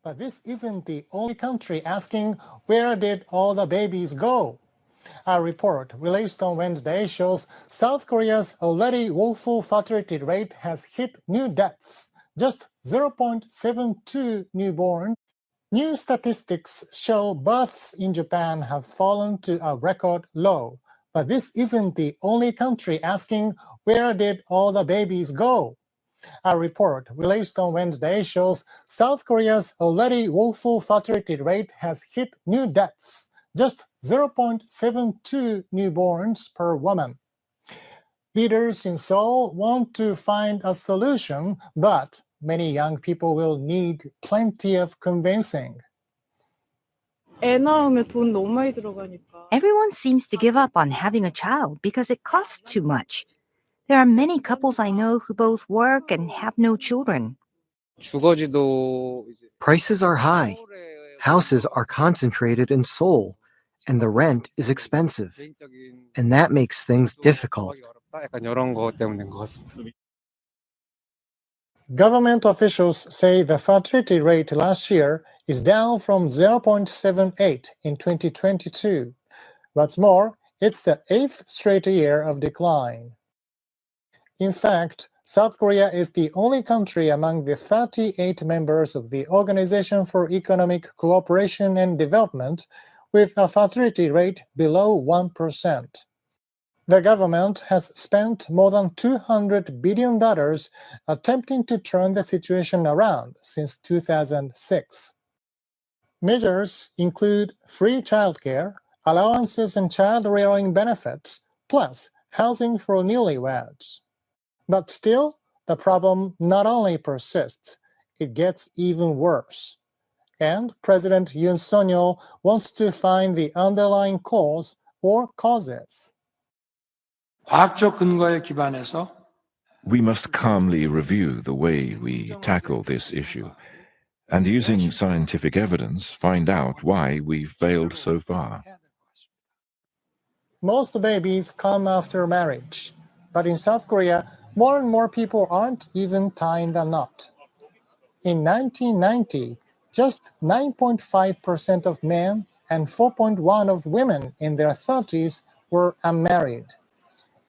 But this isn't the only country asking, where did all the babies go? A report released on Wednesday shows South Korea's already woeful fertility rate has hit new depths, just 0.72 newborn. New statistics show births in Japan have fallen to a record low. But this isn't the only country asking, where did all the babies go? A report released on Wednesday shows South Korea's already woeful fertility rate has hit new depths, just 0.72 newborns per woman. Leaders in Seoul want to find a solution, but many young people will need plenty of convincing. Everyone seems to give up on having a child because it costs too much. There are many couples I know who both work and have no children. Prices are high. Houses are concentrated in Seoul, and the rent is expensive. And that makes things difficult. Government officials say the fertility rate last year is down from 0.78 in 2022. What's more, it's the 8th straight year of decline. In fact, South Korea is the only country among the 38 members of the Organization for Economic Cooperation and Development with a fertility rate below 1%. The government has spent more than $200 billion attempting to turn the situation around since 2006. Measures include free childcare, allowances and child-rearing benefits, plus housing for newlyweds. But still, the problem not only persists, it gets even worse. And President Yoon Suk-yeol wants to find the underlying cause or causes. We must calmly review the way we tackle this issue, and using scientific evidence, find out why we've failed so far. Most babies come after marriage, but in South Korea, more and more people aren't even tying the knot. In 1990, just 9.5% of men and 4.1% of women in their 30s were unmarried.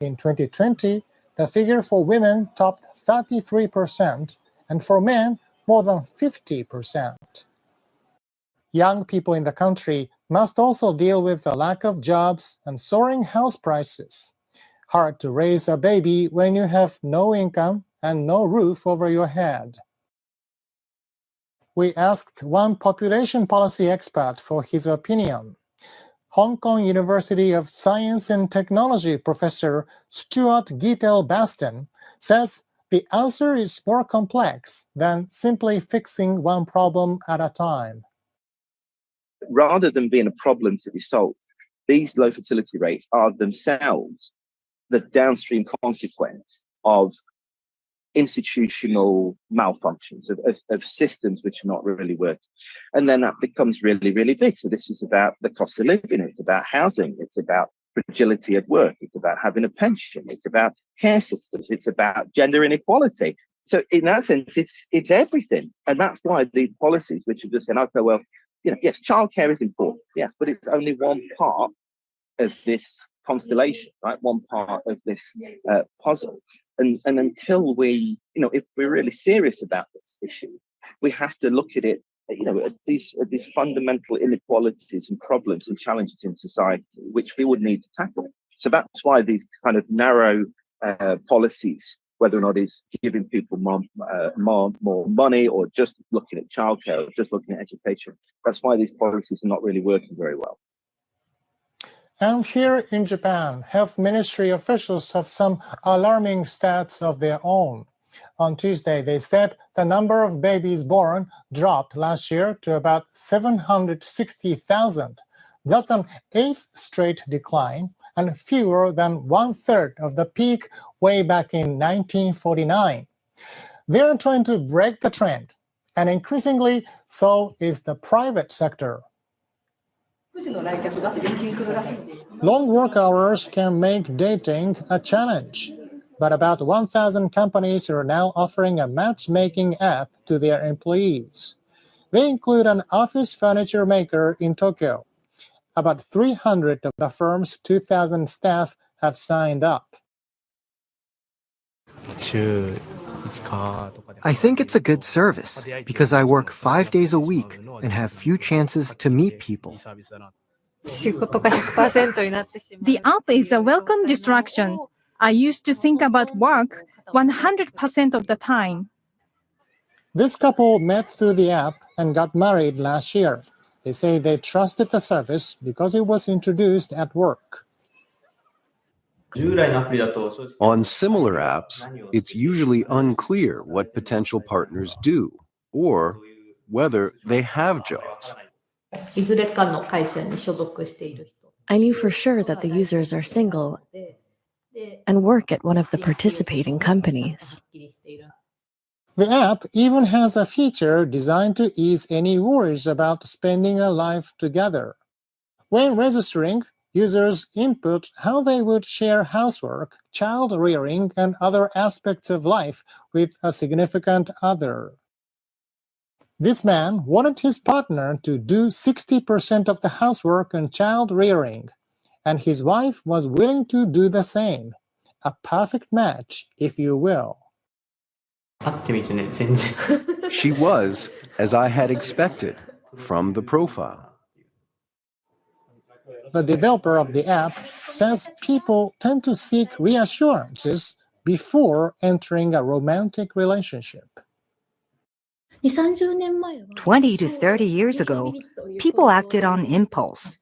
In 2020, the figure for women topped 33%, and for men, more than 50%. Young people in the country must also deal with the lack of jobs and soaring house prices. Hard to raise a baby when you have no income and no roof over your head. We asked one population policy expert for his opinion. Hong Kong University of Science and Technology professor Stuart Gittel-Baston says the answer is more complex than simply fixing one problem at a time. Rather than being a problem to be solved, these low fertility rates are themselves the downstream consequence of institutional malfunctions, of systems which are not really working. And then that becomes really, really big. So this is about the cost of living, it's about housing, it's about fragility at work, it's about having a pension, it's about care systems, it's about gender inequality. So in that sense, it's everything. And that's why these policies, which are just saying, okay, well, yes, childcare is important, yes, but it's only one part of this constellation, right? One part of this puzzle. And until we, if we're really serious about this issue, we have to look at it, at these fundamental inequalities and problems and challenges in society, which we would need to tackle. So that's why these kind of narrow policies, whether or not it's giving people more money or just looking at childcare or just looking at education, that's why these policies are not really working very well. And here in Japan, health ministry officials have some alarming stats of their own. On Tuesday, they said the number of babies born dropped last year to about 760,000. That's an 8th straight decline and fewer than 1/3 of the peak way back in 1949. They're trying to break the trend, and increasingly so is the private sector. Long work hours can make dating a challenge, but about 1,000 companies are now offering a matchmaking app to their employees. They include an office furniture maker in Tokyo. About 300 of the firm's 2,000 staff have signed up. I think it's a good service because I work 5 days a week and have few chances to meet people. The app is a welcome distraction. I used to think about work 100% of the time. This couple met through the app and got married last year. They say they trusted the service because it was introduced at work. On similar apps, it's usually unclear what potential partners do or whether they have jobs. I knew for sure that the users are single and work at one of the participating companies. The app even has a feature designed to ease any worries about spending a life together. When registering, users input how they would share housework, child rearing, and other aspects of life with a significant other. This man wanted his partner to do 60% of the housework and child rearing, and his wife was willing to do the same. A perfect match, if you will. She was, as I had expected, from the profile. The developer of the app says people tend to seek reassurances before entering a romantic relationship. 20 to 30 years ago, people acted on impulse.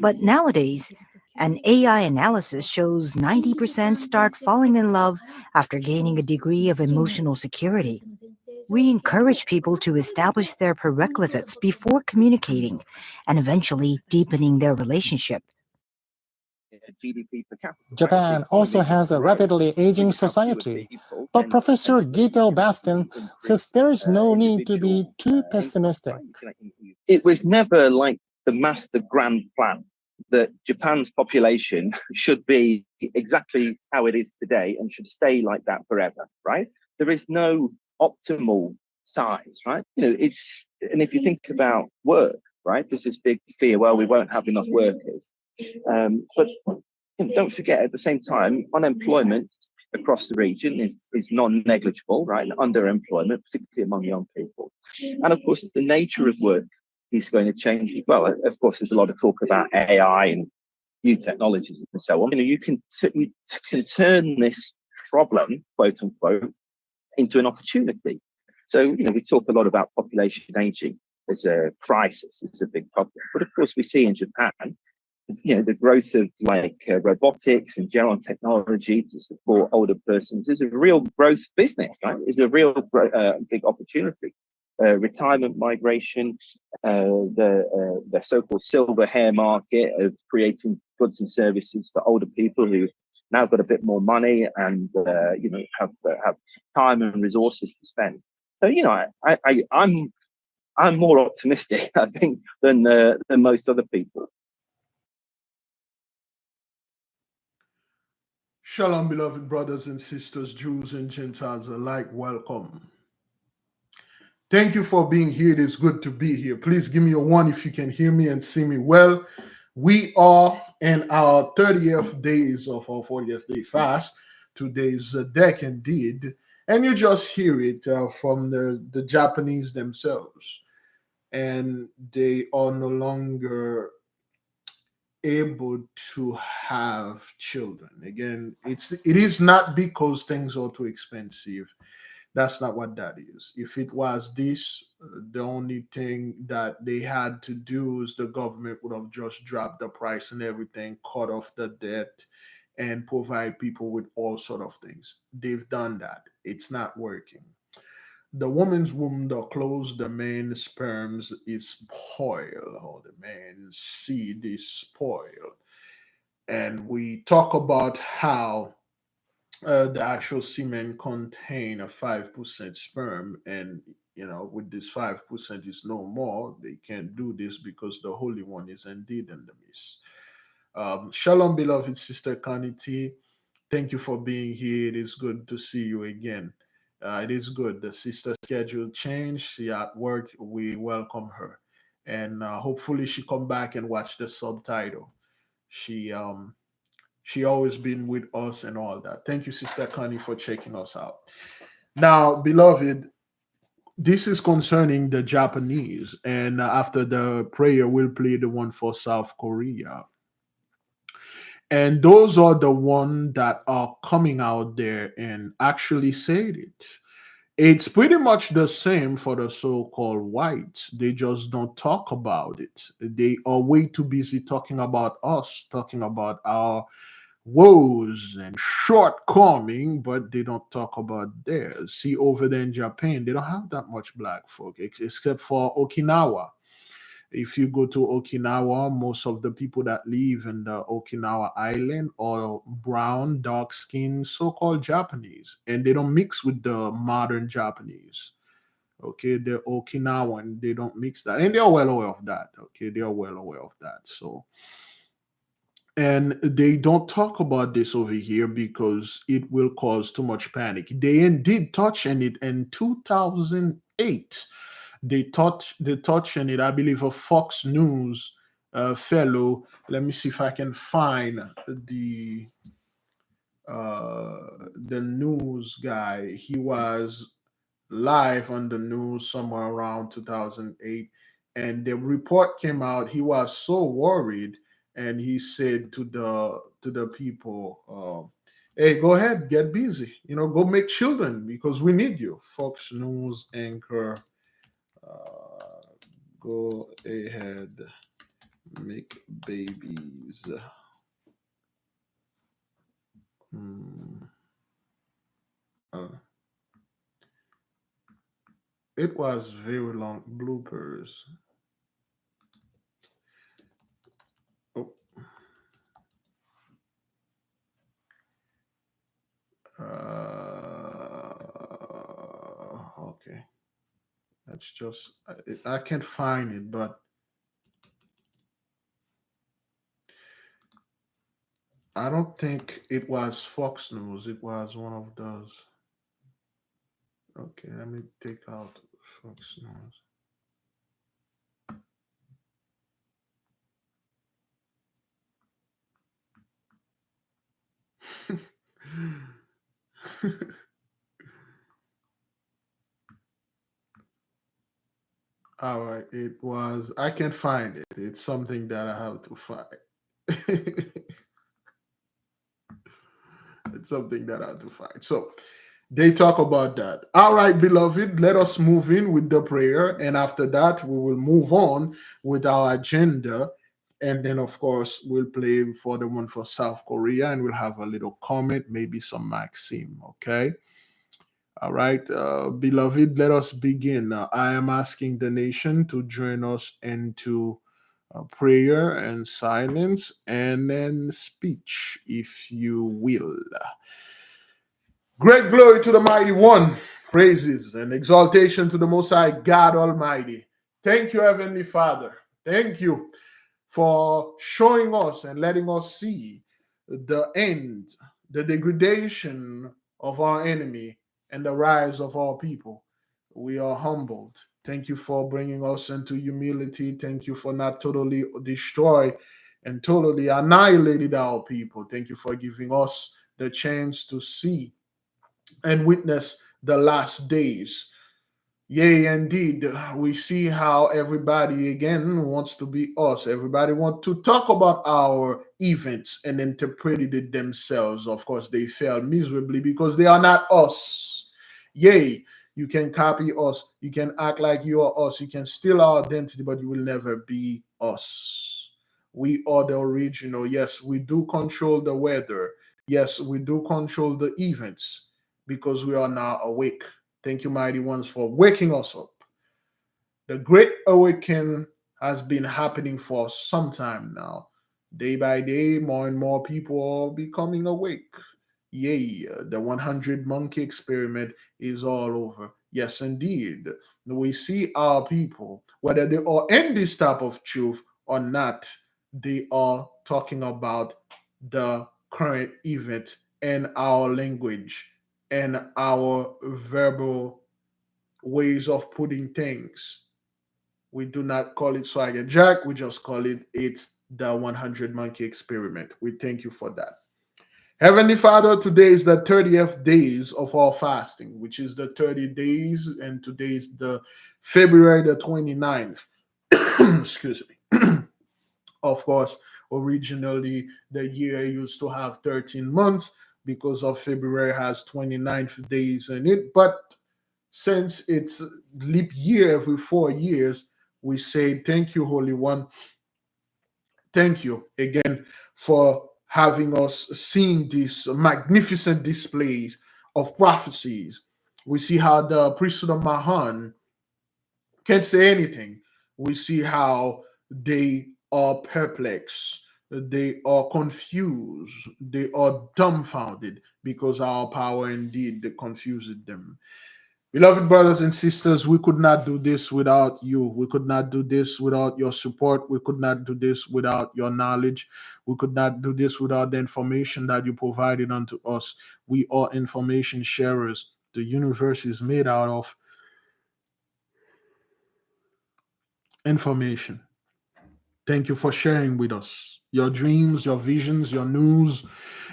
But nowadays, an AI analysis shows 90% start falling in love after gaining a degree of emotional security. We encourage people to establish their prerequisites before communicating and eventually deepening their relationship. GDP per capita. Japan also has a rapidly aging society, but Professor Gito Bastin says there is no need to be too pessimistic. It was never like the master grand plan that Japan's population should be exactly how it is today and should stay like that forever, right? There is no optimal size, right? And if you think about work, right, there's this big fear, well, we won't have enough workers. But don't forget, at the same time, unemployment across the region is non-negligible, right? Underemployment, particularly among young people. And of course, the nature of work is going to change as well. Of course, there's a lot of talk about AI and new technologies and so on. You can turn this problem, quote unquote, into an opportunity. So, we talk a lot about population aging as a crisis. It's a big problem. But of course, we see in Japan, the growth of robotics and general technology to support older persons is a real growth business, right? It's a real big opportunity. Retirement migration, the so-called silver hair market of creating goods and services for older people who now got a bit more money and have time and resources to spend. So I'm more optimistic, I think, than most other people. Shalom, beloved brothers and sisters, Jews and Gentiles alike, welcome. Thank you for being here. It is good to be here. Please give me a 1 if you can hear me and see me well. We are in our 30th days of our 40th day fast. Today's deck indeed. And you just hear it from the Japanese themselves. And they are no longer able to have children. Again, it is not because things are too expensive. That's not what that is. If it was this, the only thing that they had to do is the government would have just dropped the price and everything, cut off the debt, and provide people with all sort of things. They've done that. It's not working. The woman's womb, the closed, the man's sperms is spoiled, or the man's seed is spoiled. And we talk about how the actual semen contain a 5% sperm, and with this 5% is no more. They can't do this because the Holy One is indeed in the midst. Shalom, beloved sister Connie T. Thank you for being here. It is good to see you again. It is good. The sister schedule changed. She at work. We welcome her, and hopefully she come back and watch the subtitle. She um she always been with us and all that. Thank you, Sister Connie, for checking us out. Now, beloved, this is concerning the Japanese, and after the prayer, we'll play the one for South Korea. And those are the one that are coming out there and actually said it. It's pretty much the same for the so-called whites. They just don't talk about it. They are way too busy talking about us, talking about our woes and shortcoming, but they don't talk about theirs. See, over there in Japan, they don't have that much black folk, except for Okinawa. If you go to Okinawa, most of the people that live in the Okinawa island are brown, dark skinned, so called Japanese, and they don't mix with the modern Japanese. Okay, they're Okinawan, they don't mix that, and they're well aware of that. Okay, they are well aware of that. So, and they don't talk about this over here because it will cause too much panic. They indeed touched on it in 2008. They touched on it. I believe a Fox News fellow. Let me see if I can find the news guy. He was live on the news somewhere around 2008, and the report came out. He was so worried, and he said to the people, "Hey, go ahead, get busy. Go make children because we need you." Fox News anchor, go ahead, make babies. Hmm. Uh, it was very long bloopers. Oh. Okay. That's just I can't find it, but I don't think it was Fox News. It was one of those. Okay, let me take out Fox News. All right, it was. I can't find it. It's something that I have to find. It's something that I have to find. So they talk about that. All right, beloved, let us move in with the prayer. And after that, we will move on with our agenda. And then, of course, we'll play for the one for South Korea and we'll have a little comment, maybe some Maxim. Okay. All right, beloved, let us begin. I am asking the nation to join us into prayer and silence and then speech, if you will. Great glory to the mighty one, praises and exaltation to the Most High God Almighty. Thank you, Heavenly Father. Thank you for showing us and letting us see the end, the degradation of our enemy, and the rise of our people. We are humbled. Thank you for bringing us into humility. Thank you for not totally destroy and totally annihilated our people. Thank you for giving us the chance to see and witness the last days. Yea, indeed, we see how everybody again wants to be us. Everybody wants to talk about our events and interpret it themselves. Of course, they fail miserably because they are not us. Yea, you can copy us. You can act like you are us. You can steal our identity, but you will never be us. We are the original. Yes, we do control the weather. Yes, we do control the events because we are now awake. Thank you, mighty ones, for waking us up. The great awakening has been happening for some time now. Day by day, more and more people are becoming awake. Yay, the 100 monkey experiment is all over. Yes, indeed. We see our people, whether they are in this type of truth or not, they are talking about the current event in our language. and our verbal ways of putting things. We do not call it Swagger Jack. We just call it's the 100 Monkey Experiment. We thank you for that. Heavenly Father, today is the 30th days of our fasting, which is the 30 days, and today is the February the 29th. Excuse me. Of course, originally the year used to have 13 months because of February has 29th days in it. But since it's leap year every 4 years, we say thank you, Holy One. Thank you again for having us seeing these magnificent displays of prophecies. We see how the priesthood of Mahan can't say anything. We see how they are perplexed, they are confused, they are dumbfounded because our power indeed confused them. Beloved brothers and sisters, we could not do this without you. We could not do this without your support. We could not do this without your knowledge. We could not do this without the information that you provided unto us. We are information sharers. The universe is made out of information. Thank you for sharing with us your dreams, your visions, your news,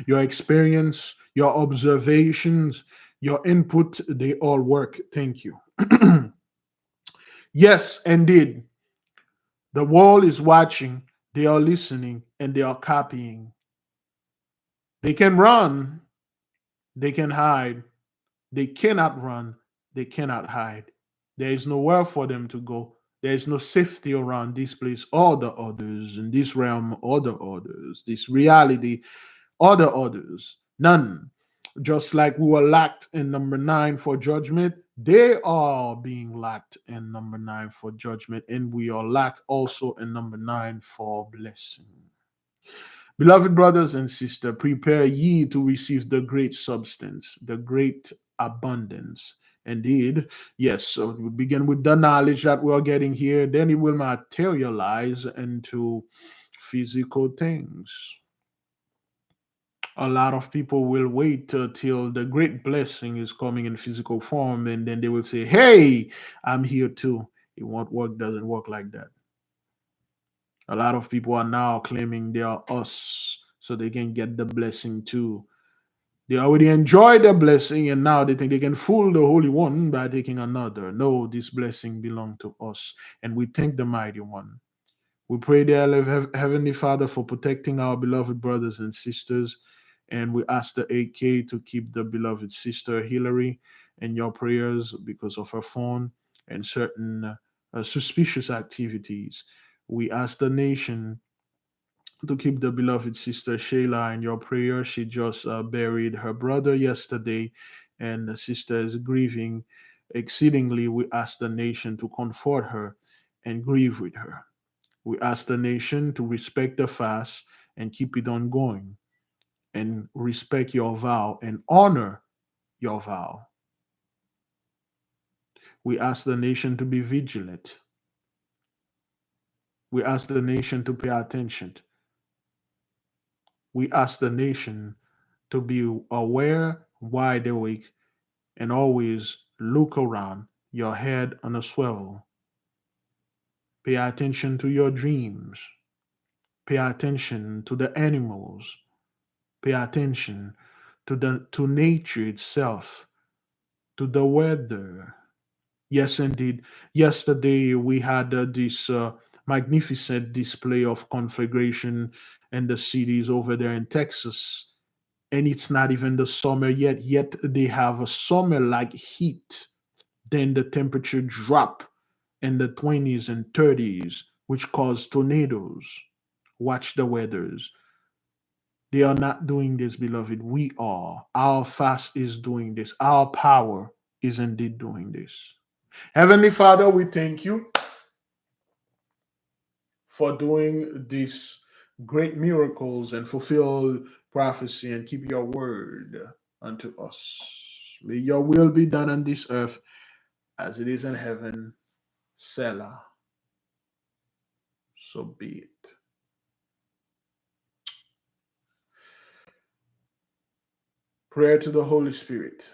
your experience, your observations, your input. They all work. Thank you. Yes, indeed. The world is watching, they are listening, and they are copying. They can run, they can hide. They cannot run, they cannot hide. There is nowhere for them to go. There is no safety around this place or the others, in this realm or the others, this reality or the others. None. Just like we were locked in number 9 for judgment, they are being locked in number 9 for judgment, and we are locked also in number 9 for blessing. Beloved brothers and sisters, prepare ye to receive the great substance, the great abundance. Indeed, yes, so we begin with the knowledge that we are getting here, then it will materialize into physical things. A lot of people will wait till the great blessing is coming in physical form, and then they will say, hey, I'm here too. It won't work, doesn't work like that. A lot of people are now claiming they are us so they can get the blessing too. They already enjoy the blessing, and now they think they can fool the Holy One by taking another. No, this blessing belongs to us, and we thank the Mighty One. We pray, dear Heavenly Father, for protecting our beloved brothers and sisters, and we ask the AK to keep the beloved sister Hillary in your prayers because of her phone and certain suspicious activities. We ask the nation to keep the beloved sister Shayla in your prayer. She just buried her brother yesterday, and the sister is grieving exceedingly. We ask the nation to comfort her and grieve with her. We ask the nation to respect the fast and keep it ongoing, and respect your vow and honor your vow. We ask the nation to be vigilant. We ask the nation to pay attention. We ask the nation to be aware, wide awake, and always look around, your head on a swivel. Pay attention to your dreams. Pay attention to the animals. Pay attention to nature itself, to the weather. Yes, indeed. Yesterday we had this magnificent display of conflagration in the cities over there in Texas, and it's not even the summer yet. Yet they have a summer-like heat. Then the temperature drop in the 20s and 30s, which cause tornadoes. Watch the weathers. They are not doing this, beloved. We are. Our fast is doing this. Our power is indeed doing this. Heavenly Father, we thank you for doing these great miracles and fulfill prophecy and keep your word unto us. May your will be done on this earth as it is in heaven. Selah. So be it. Prayer to the Holy Spirit.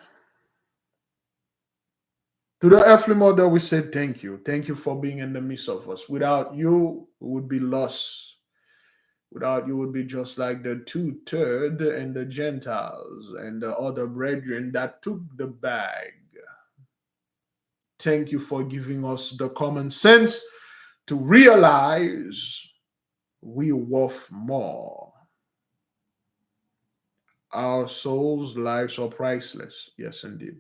To the earthly mother, we say thank you. Thank you for being in the midst of us. Without you, we would be lost. Without you, would be just like the two-third and the Gentiles and the other brethren that took the bag. Thank you for giving us the common sense to realize we worth more. Our souls' lives are priceless. Yes, indeed.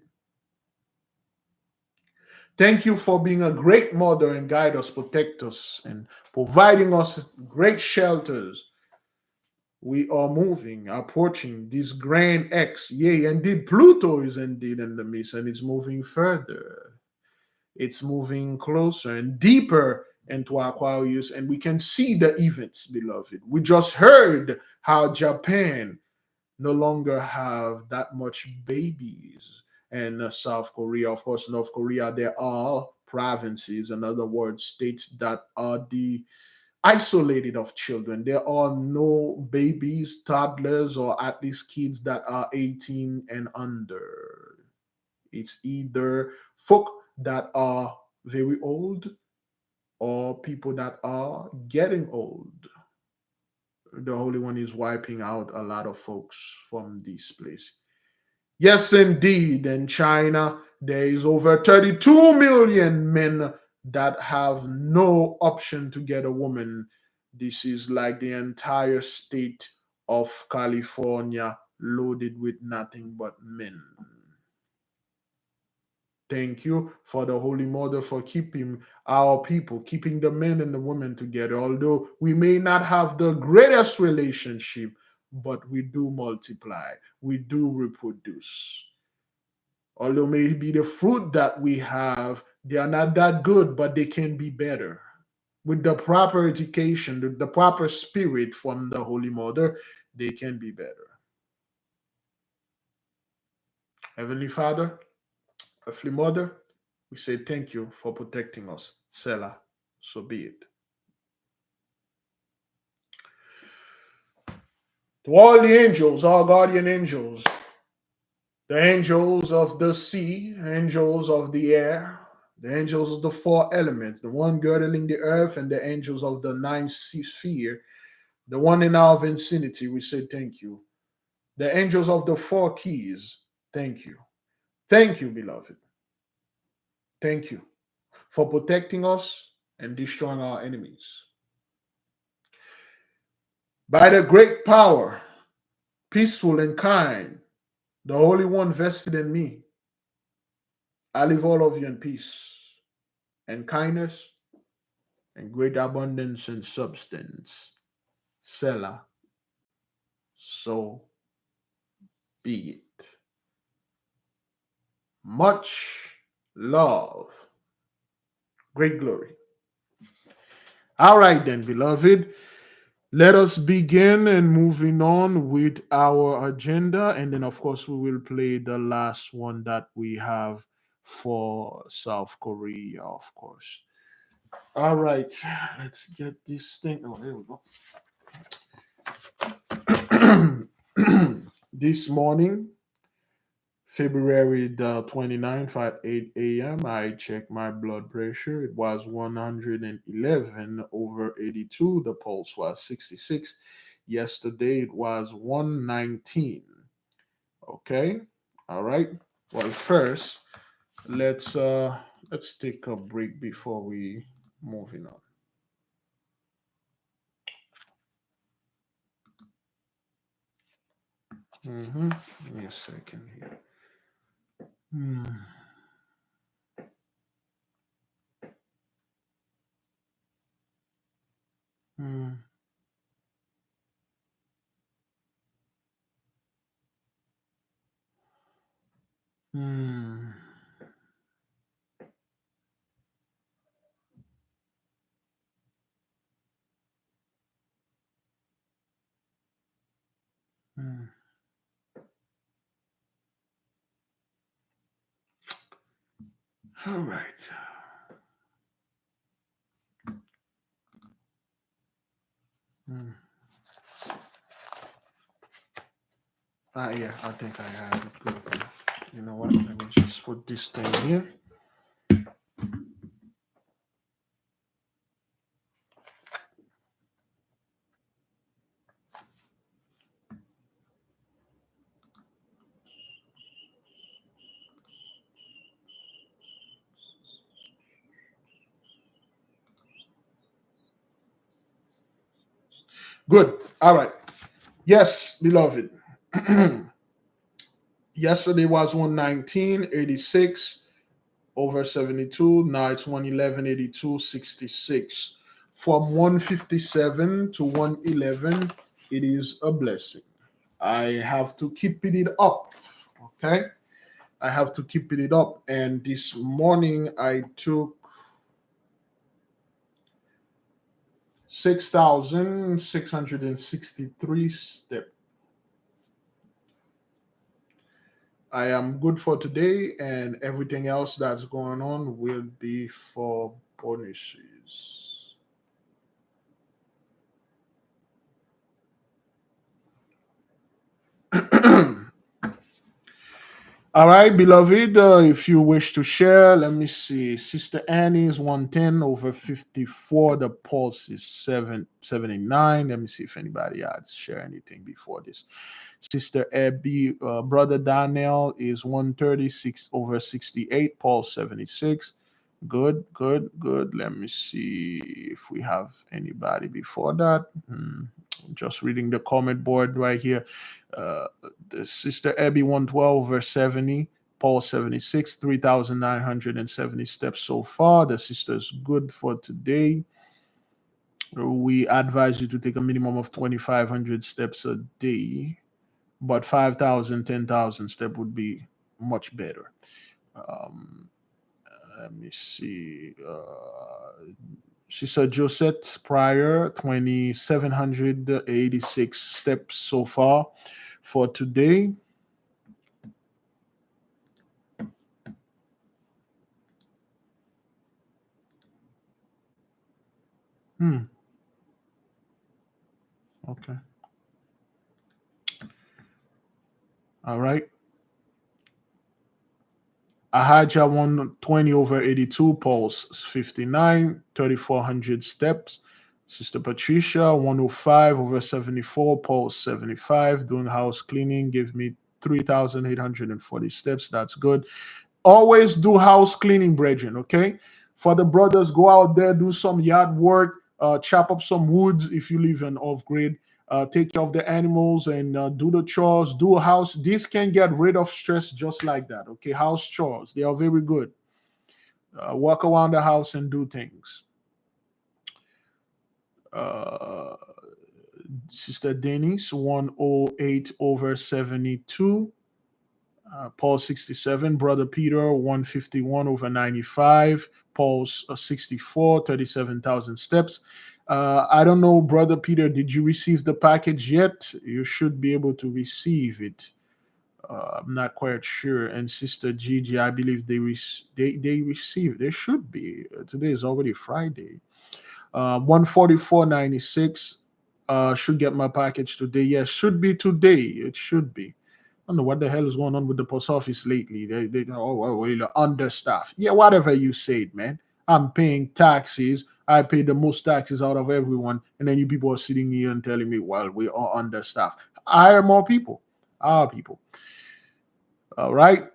Thank you for being a great mother and guide us, protect us, and providing us great shelters. We are moving, approaching this grand X. Yea, indeed, Pluto is indeed in the midst, and it's moving further. It's moving closer and deeper into Aquarius, and we can see the events, beloved. We just heard how Japan no longer have that much babies. And South Korea, of course, North Korea, there are provinces, in other words, states that are the isolated of children. There are no babies, toddlers, or at least kids that are 18 and under. It's either folk that are very old or people that are getting old. The Holy One is wiping out a lot of folks from this place. Yes, indeed. In China, there is over 32 million men that have no option to get a woman. This is like the entire state of California loaded with nothing but men. Thank you for the Holy Mother for keeping our people, keeping the men and the women together. Although we may not have the greatest relationship, but we do multiply, we do reproduce. Although maybe the fruit that we have, they are not that good, but they can be better. With the proper education, the proper spirit from the Holy Mother, they can be better. Heavenly Father, Earthly Mother, we say thank you for protecting us. Selah, so be it. To all the angels, all guardian angels, the angels of the sea, angels of the air, the angels of the four elements, the one girdling the earth, and the angels of the ninth sphere, the one in our vicinity, we say thank you. The angels of the four keys, thank you. Thank you, beloved. Thank you for protecting us and destroying our enemies. By the great power, peaceful and kind, the Holy One vested in me, I leave all of you in peace and kindness and great abundance and substance. Selah, so be it. Much love, great glory. All right, then, beloved. Let us begin and moving on with our agenda. And then, of course, we will play the last one that we have for South Korea, of course. All right, let's get this thing. Oh, there we go. This morning, February the 29th at 8 a.m., I checked my blood pressure. It was 111/82. The pulse was 66. Yesterday, it was 119. Okay. All right. Well, first, let's take a break before we moving on. Give me a second here. Hmm. Hmm. Hmm. Hmm. All right. Hmm. Yeah, I think I have it good. You know what? Let me just put this thing here. Good. All right. Yes, beloved. Yesterday was 119.86 over 72. Now it's 111.82.66. From 157 to 111, it is a blessing. I have to keep it up. Okay. I have to keep it up. And this morning I took 6,663 steps. I am good for today, and everything else that's going on will be for bonuses. All right, beloved, if you wish to share, let me see. Sister Annie is 110 over 54. The pulse is 779. Let me see if anybody had share anything before this. Sister Abby, Brother Daniel is 136 over 68. Pulse 76. Good, good, good. Let me see if we have anybody before that. Just reading the comment board right here. The Sister Abby 112 verse 70, Paul 76, 3,970 steps so far. The sister's good for today. We advise you to take a minimum of 2,500 steps a day, but 5,000, 10,000 steps would be much better. Let me see. Sister Josette Pryor, 2,786 steps so far for today. Okay. All right. Ahaja 120 over 82, pulse 59, 3,400 steps. Sister Patricia 105 over 74, pulse 75, doing house cleaning, give me 3,840 steps. That's good. Always do house cleaning, brethren, okay? For the brothers, go out there, do some yard work, chop up some woods if you live in off-grid. Take care of the animals and do the chores, do a house. This can get rid of stress just like that. Okay, house chores, they are very good. Walk around the house and do things. Sister Denise 108 over 72. Paul 67, Brother Peter 151 over 95, Paul's 64, 37,000 steps. I don't know, Brother Peter, did you receive the package yet? You should be able to receive it. I'm not quite sure. And Sister Gigi, I believe they received. They should be. Today is already Friday. 144.96 should get my package today. Yes, should be today. It should be. I don't know what the hell is going on with the post office lately. They they're understaffed. Yeah, whatever you said, man. I'm paying taxes. I pay the most taxes out of everyone, and then you people are sitting here and telling me, "Well, we are understaffed." Hire more people. Our people. All right.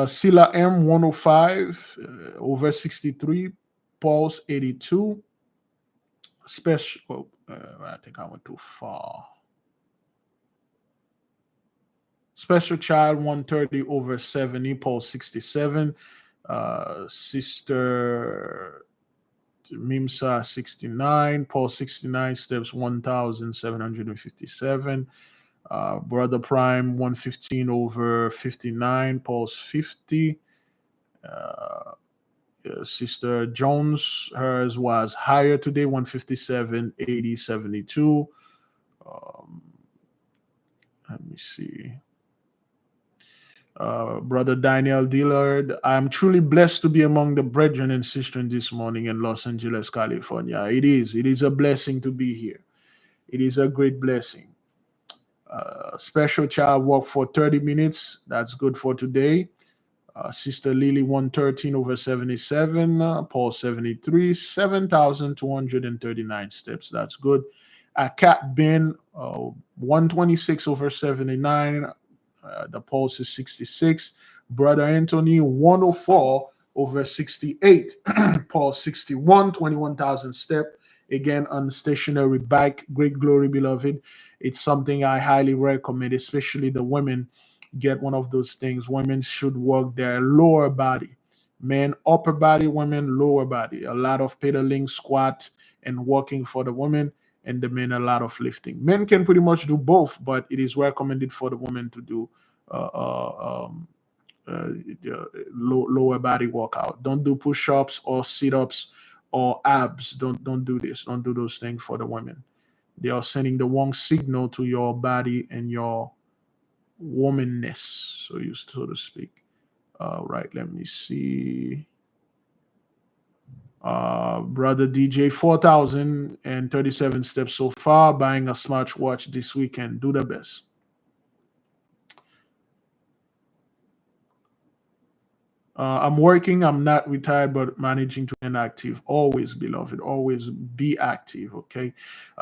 Sila M 105 over 63. Pulse 82. Special. I think I went too far. Special Child 130 over 70, Paul 67. Sister Mimsa 69, Paul 69, steps 1,757. Brother Prime 115 over 59, Paul's 50. Sister Jones, hers was higher today, 157, 80, 72. Let me see. Brother Daniel Dillard, I'm truly blessed to be among the brethren and sisters this morning in Los Angeles, California. It is a blessing to be here. It is a great blessing. Special Child walk for 30 minutes. That's good for today. Sister Lily 113 over 77, Paul 73, 7,239 steps. That's good. Cat Ben 126 over 79, the pulse is 66. Brother Anthony 104 over 68, Paul 61, 21,000 step. Again, on stationary bike, great glory, beloved. It's something I highly recommend, especially the women. Get one of those things. Women should work their lower body. Men, upper body, women, lower body. A lot of pedaling, squat, and walking for the women, and the men, a lot of lifting. Men can pretty much do both, but it is recommended for the women to do lower body workout. Don't do push-ups or sit-ups or abs. Don't do this. Don't do those things for the women. They are sending the wrong signal to your body and your womanness, so to speak. Right, let me see. Brother DJ, 4,037 steps so far. Buying a smartwatch this weekend. Do the best. I'm working. I'm not retired, but managing to be active. Always, beloved. Always be active. Okay.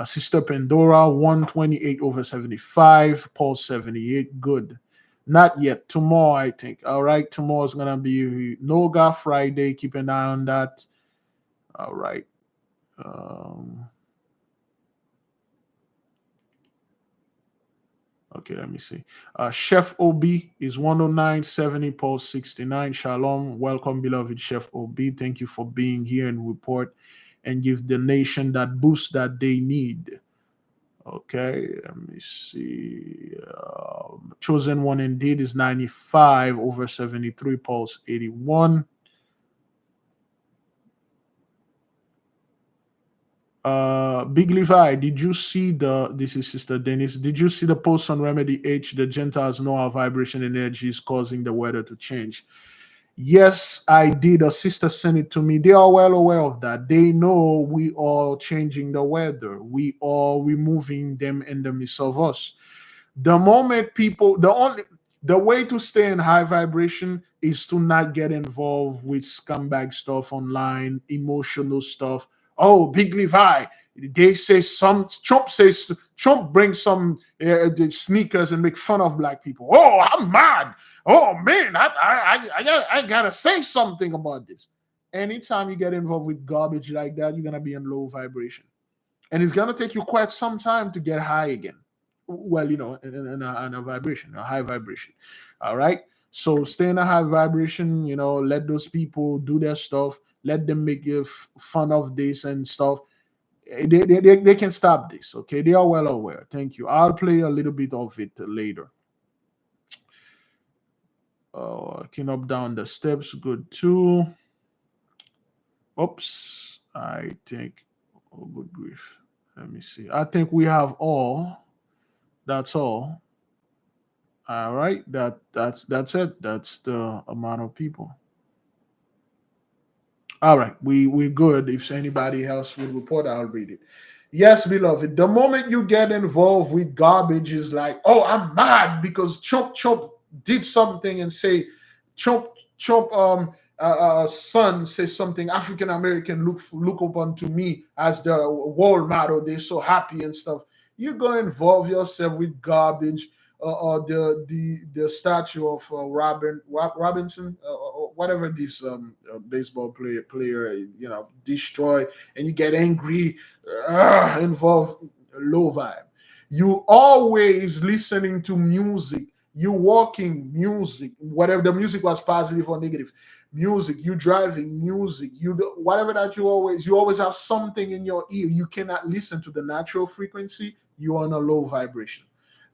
Sister Pandora, 128 over 75. Paul 78. Good. Not yet. Tomorrow, I think. All right. Tomorrow's gonna be Noga Friday. Keep an eye on that. All right. Okay, let me see. Chef OB is 109.70, Paul 69. Shalom. Welcome, beloved Chef OB. Thank you for being here and report and give the nation that boost that they need. Okay, let me see. Chosen One indeed is 95 over 73, Paul's 81. Big Levi, did you see this is Sister Dennis, did you see the post on Remedy H? The Gentiles know our vibration energy is causing the weather to change. Yes, I did. A sister sent it to me. They are well aware of that. They know we are changing the weather. We are removing them in the midst of us. The moment people, the way to stay in high vibration is to not get involved with scumbag stuff online, emotional stuff. Oh, Big Levi, they say Trump brings some sneakers and make fun of black people. Oh, I'm mad. Oh man, I gotta say something about this. Anytime you get involved with garbage like that, you're gonna be in low vibration, and it's gonna take you quite some time to get high again. Well, in a vibration, a high vibration. All right. So stay in a high vibration. Let those people do their stuff. Let them make you fun of this and stuff. They can stop this. Okay, they are well aware. Thank you. I'll play a little bit of it later. Can up down the steps. Good too. Oops. I think. Oh, good grief. Let me see. I think we have all. That's all. All right. That's it. That's the amount of people. All right. We're good. If anybody else will report, I'll read it. Yes, beloved. The moment you get involved with garbage is like, oh, I'm mad because Trump did something and say Trump son says something. African American look up onto me as the role model. They're so happy and stuff. You go involve yourself with garbage. Or the statue of Robinson, whatever this baseball player destroy, and you get angry, involved low vibe. You always listening to music. You walking music, whatever the music was positive or negative. Music, you driving music, whatever that you always have something in your ear. You cannot listen to the natural frequency. You're on a low vibration.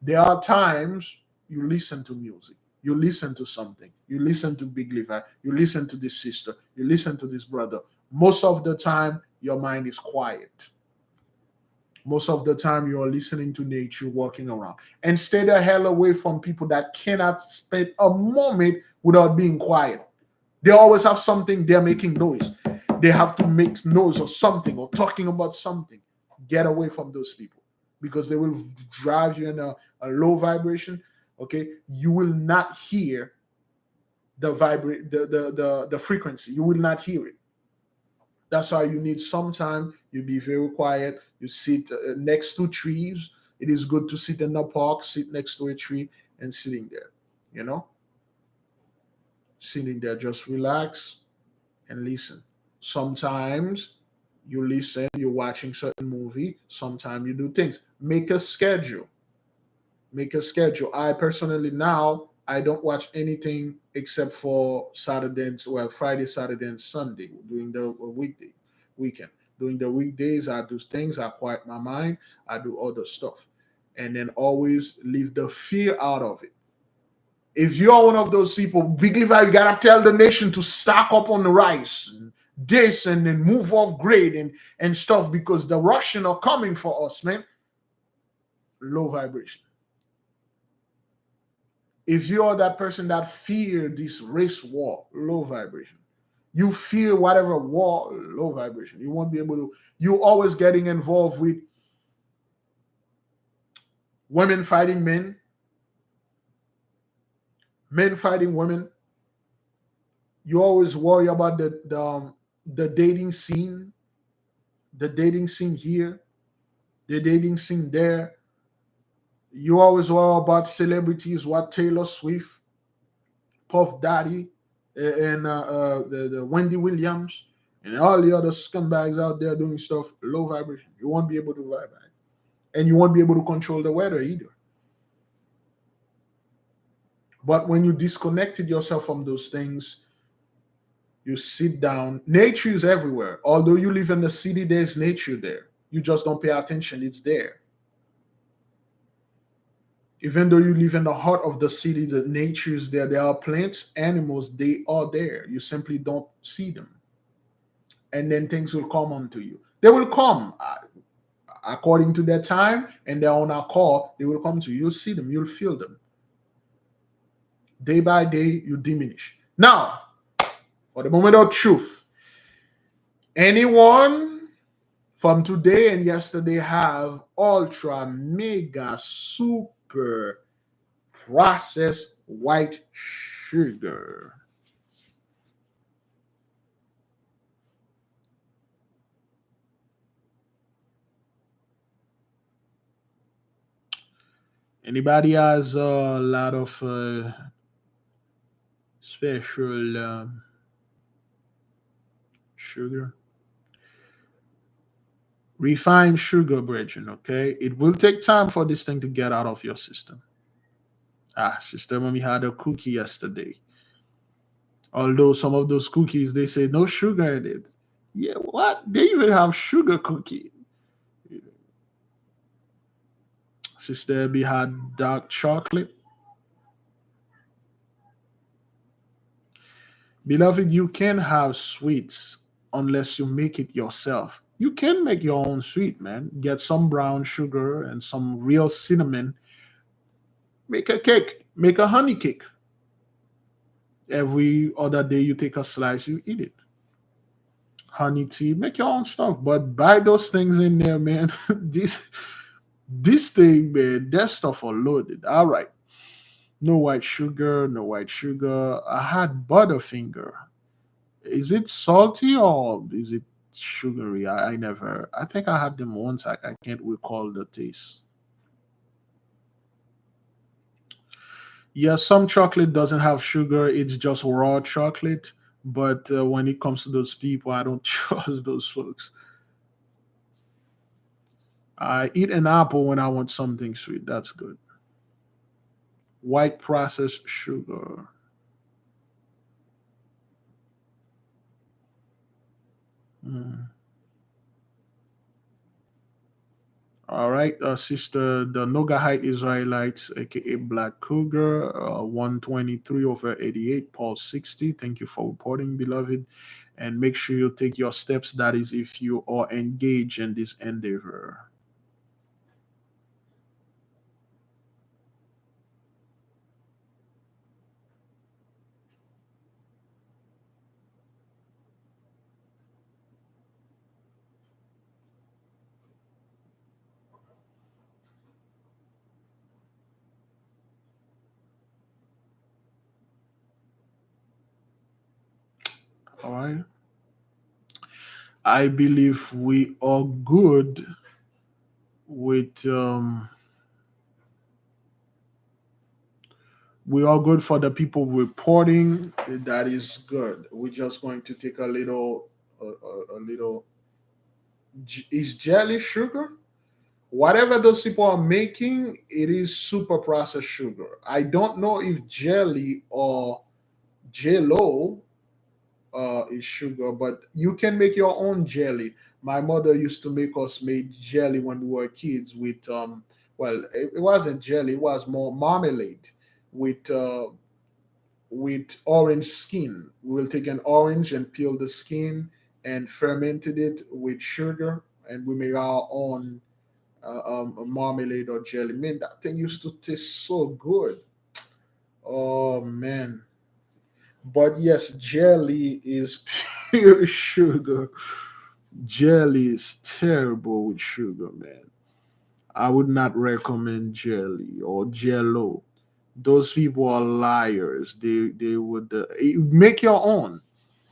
There are times you listen to music, you listen to something, you listen to Big Levi, you listen to this sister, you listen to this brother. Most of the time, your mind is quiet. Most of the time, you are listening to nature, walking around. And stay the hell away from people that cannot spend a moment without being quiet. They always have something, they're making noise. They have to make noise or something or talking about something. Get away from those people, because they will drive you in a low vibration. Okay, you will not hear the frequency. You will not hear it. That's why you need some time. You be very quiet. You sit next to trees. It is good to sit in the park, sit next to a tree, and sitting there. You know, sitting there, just relax and listen. Sometimes you listen, you're watching certain movie. Sometimes you do things. Make a schedule. Make a schedule. I personally now I don't watch anything except for Saturday, well, Friday, Saturday, and Sunday during the weekend. During the weekdays, I do things. I quiet my mind. I do other stuff, and then always leave the fear out of it. If you're one of those people, Big Levi, you gotta tell the nation to stock up on the rice, and this, and then move off grade and stuff because the Russian are coming for us, man. Low vibration. If you are that person that fear this race war, low vibration. You fear whatever war, low vibration. You won't be able to. You always getting involved with women fighting men, men fighting women. You always worry about the dating scene here, the dating scene there. You always worry about celebrities, what Taylor Swift, Puff Daddy, and the Wendy Williams, and all the other scumbags out there doing stuff low vibration. You won't be able to vibrate, and you won't be able to control the weather either. But when you disconnected yourself from those things, you sit down. Nature is everywhere. Although you live in the city, there's nature there. You just don't pay attention. It's there. Even though you live in the heart of the city, the nature is there. There are plants, animals, they are there. You simply don't see them. And then things will come onto you. They will come according to their time, and they're on a call. They will come to you. You'll see them. You'll feel them. Day by day, you diminish. Now, for the moment of truth, anyone from today and yesterday have ultra mega super processed white sugar? Anybody has a lot of special sugar? Refined sugar, brethren, okay? It will take time for this thing to get out of your system. Sister Mommy had a cookie yesterday. Although some of those cookies, they say no sugar in it. Yeah, what? They even have sugar cookie. Sister Abby had dark chocolate. Beloved, you can have sweets unless you make it yourself. You can make your own sweet, man. Get some brown sugar and some real cinnamon. Make a cake. Make a honey cake. Every other day you take a slice, you eat it. Honey tea, make your own stuff, but buy those things in there, man. this thing, man, that stuff are loaded. All right. No white sugar, no white sugar. I had Butterfinger. Is it salty or is it sugary? I never. I think I had them once. I can't recall the taste. Yeah, some chocolate doesn't have sugar. It's just raw chocolate. But when it comes to those people, I don't trust those folks. I eat an apple when I want something sweet. That's good. White processed sugar. Mm. All right, sister, the Nogahite Israelites, aka Black Cougar, 123/88, Paul 60. Thank you for reporting, beloved. And make sure you take your steps. That is, if you are engaged in this endeavor. I believe we are good with we are good for the people reporting. That is good. We're just going to take a little a little is jelly sugar? Whatever those people are making, it is super processed sugar. I don't know if jelly or jello is sugar, but you can make your own jelly. My mother used to make us make jelly when we were kids with well, it wasn't jelly, it was more marmalade with orange skin. We'll take an orange and peel the skin and fermented it with sugar, and we make our own marmalade or jelly. Man, that thing used to taste so good. Oh man. But yes, jelly is pure sugar. Jelly is terrible with sugar, man. I would not recommend jelly or jello. Those people are liars. They would make your own.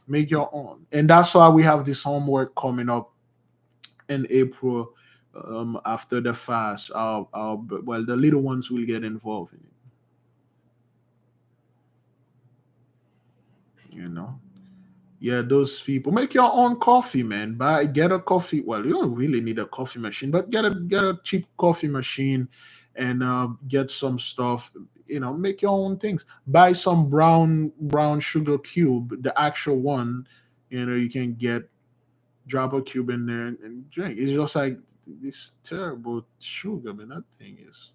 Make your own. And that's why we have this homework coming up in April after the fast. Well, the little ones will get involved in it, you know. Yeah, those people make your own coffee, man. Get a coffee. Well, you don't really need a coffee machine, but get a cheap coffee machine, and get some stuff. Make your own things. Buy some brown sugar cube, the actual one. You can get drop a cube in there and drink. It's just like this terrible sugar, man. That thing is.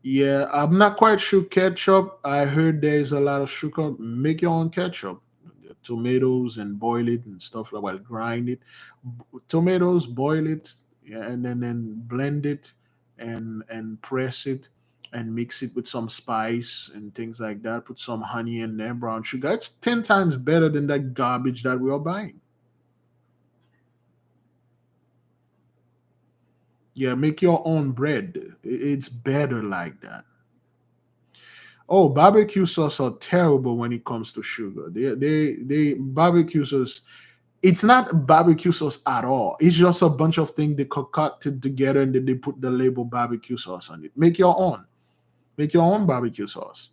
Yeah, I'm not quite sure ketchup. I heard there's a lot of sugar. Make your own ketchup. Tomatoes and boil it and stuff like well, grind it. Tomatoes, boil it, yeah, and then blend it and press it and mix it with some spice and things like that. Put some honey in there, brown sugar. It's 10 times better than that garbage that we are buying. Yeah, make your own bread. It's better like that. Oh, barbecue sauce are terrible when it comes to sugar. They barbecue sauce. It's not barbecue sauce at all. It's just a bunch of things they concocted together and then they put the label barbecue sauce on it. Make your own. Make your own barbecue sauce.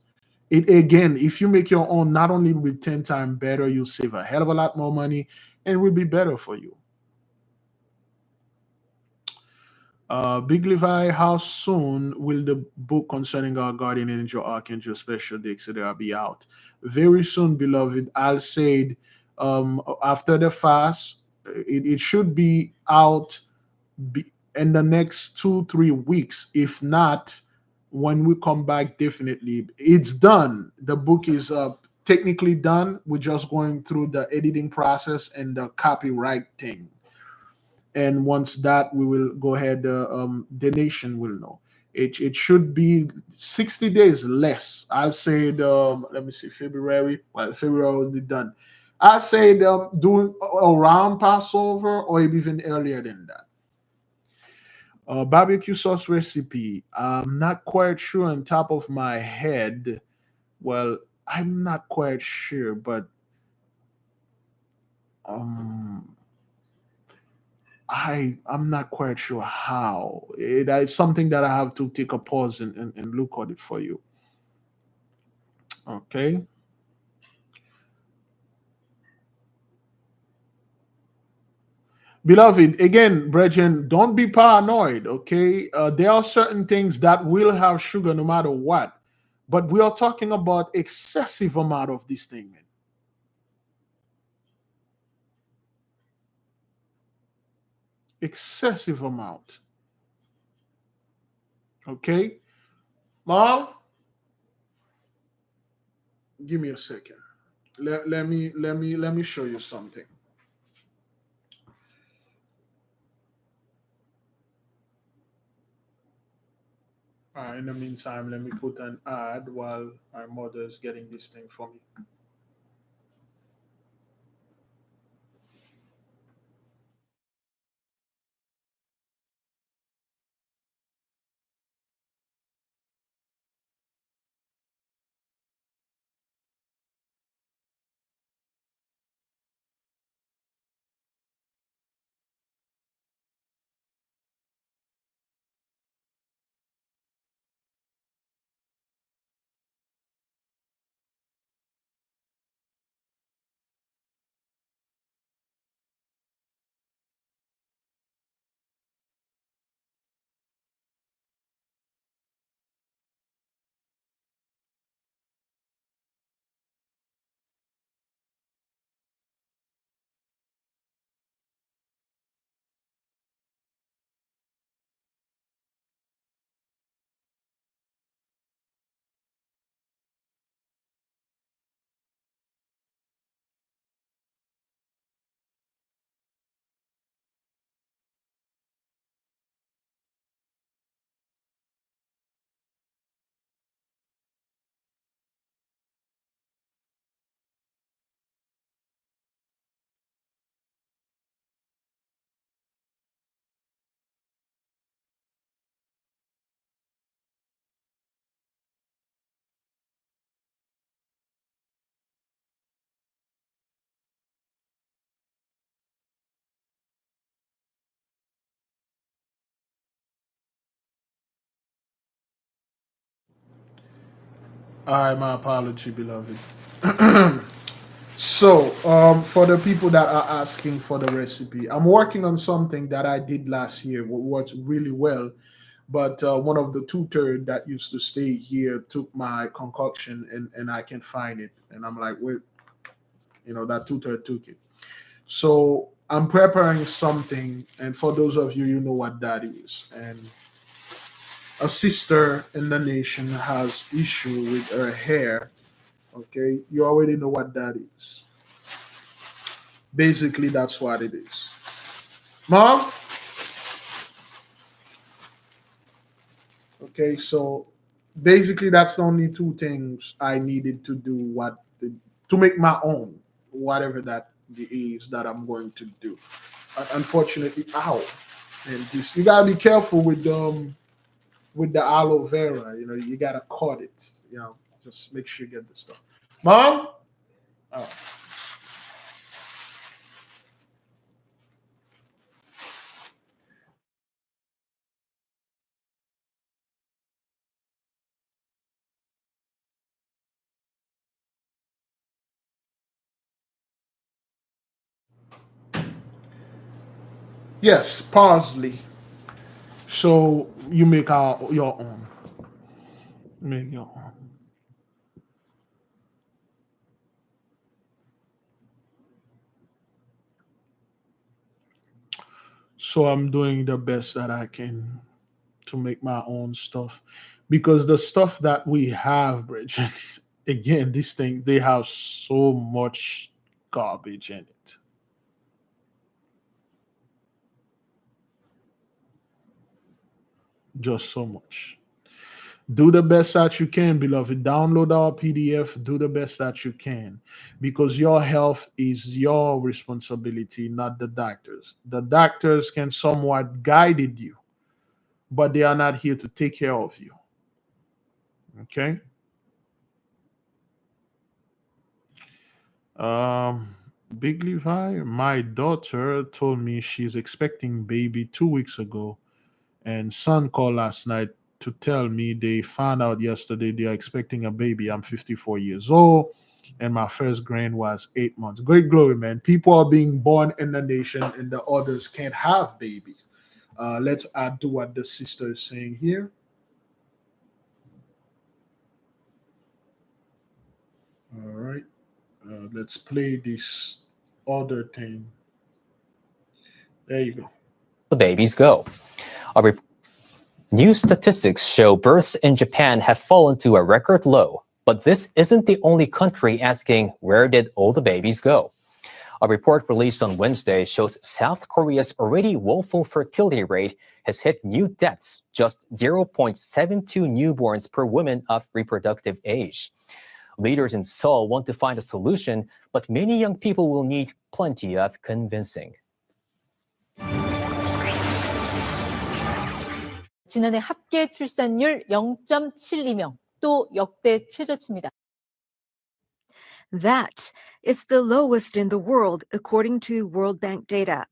It again, if you make your own, not only will be 10 times better, you'll save a hell of a lot more money and it will be better for you. Big Levi, how soon will the book concerning our guardian angel, archangel, special day, etc. be out? Very soon, beloved. I'll say it, after the fast. It should be out in the next 2-3 weeks. If not, when we come back, definitely. It's done. The book is technically done. We're just going through the editing process and the copyright thing, and once that we will go ahead, the nation will know. It should be 60 days less. I'll say let me see, February. Well, February will be done. I say doing around Passover or even earlier than that. Barbecue sauce recipe. I'm not quite sure on top of my head. Well, I'm not quite sure, but um I'm not quite sure how. It's something that I have to take a pause and look at it for you. Okay. Beloved, again, brethren, don't be paranoid. Okay. There are certain things that will have sugar no matter what. But we are talking about excessive amount of this thing, man. Excessive amount. Okay. Mom, give me a second. Let me show you something. In the meantime, let me put an ad while my mother is getting this thing for me. My apology, beloved. So, for the people that are asking for the recipe, I'm working on something that I did last year, worked really well. But one of the tutor that used to stay here took my concoction and I can't find it. And I'm like, wait, that tutor took it. So I'm preparing something. And for those of you, you know what that is. And a sister in the nation has issue with her hair. Okay, you already know what that is. Basically, that's what it is. Mom? Okay, so basically that's the only two things I needed to do to make my own, whatever that is that I'm going to do. Unfortunately, ow. And this you gotta be careful with the aloe vera, you gotta cut it, just make sure you get the stuff. Mom? Oh. Yes, parsley. So you make your own. Make your own. So I'm doing the best that I can to make my own stuff because the stuff that we have, Bridget, again, these things they have so much garbage in it. Just so much. Do the best that you can, beloved. Download our PDF. Do the best that you can because your health is your responsibility, not the doctors. The doctors can somewhat guide you, but they are not here to take care of you. Okay? Big Levi, my daughter told me she's expecting baby 2 weeks ago, and son called last night to tell me they found out yesterday they are expecting a baby. I'm 54 years old, and my first grand was 8 months. Great glory, man. People are being born in the nation, and the others can't have babies. Let's add to what the sister is saying here. All right. Let's play this other thing. There you go. The babies go. New statistics show births in Japan have fallen to a record low, but this isn't the only country asking where did all the babies go. A report released on Wednesday shows South Korea's already woeful fertility rate has hit new depths, just 0.72 newborns per woman of reproductive age. Leaders in Seoul want to find a solution, but many young people will need plenty of convincing. 지난해 합계 출산율 0.72명, 또 역대 최저치입니다. That is the lowest in the world, according to World Bank data.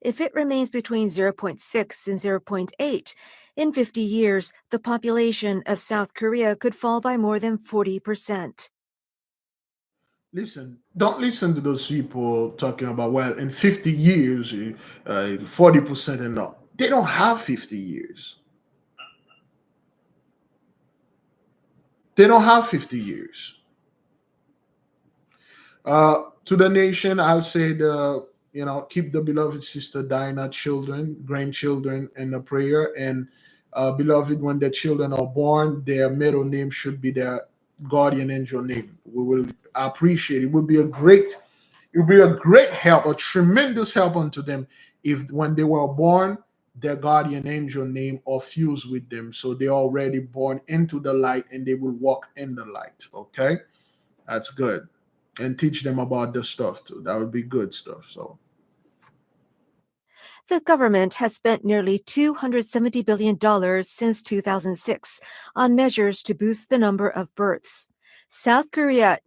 If it remains between 0.6 and 0.8, in 50 years, the population of South Korea could fall by more than 40%. Listen, don't listen to those people talking about, well, in 50 years, 40% and up. They don't have 50 years. They don't have 50 years. To the nation, I'll say keep the beloved sister Dinah children, grandchildren in the prayer. And beloved, when their children are born, their middle name should be their guardian angel name. We will appreciate it. It will be a great help, a tremendous help unto them if when they were born, their guardian angel name are fused with them. So they're already born into the light and they will walk in the light. Okay? That's good. And teach them about this stuff too. That would be good stuff. So the government has spent nearly $270 billion since 2006 on measures to boost the number of births. South Korea.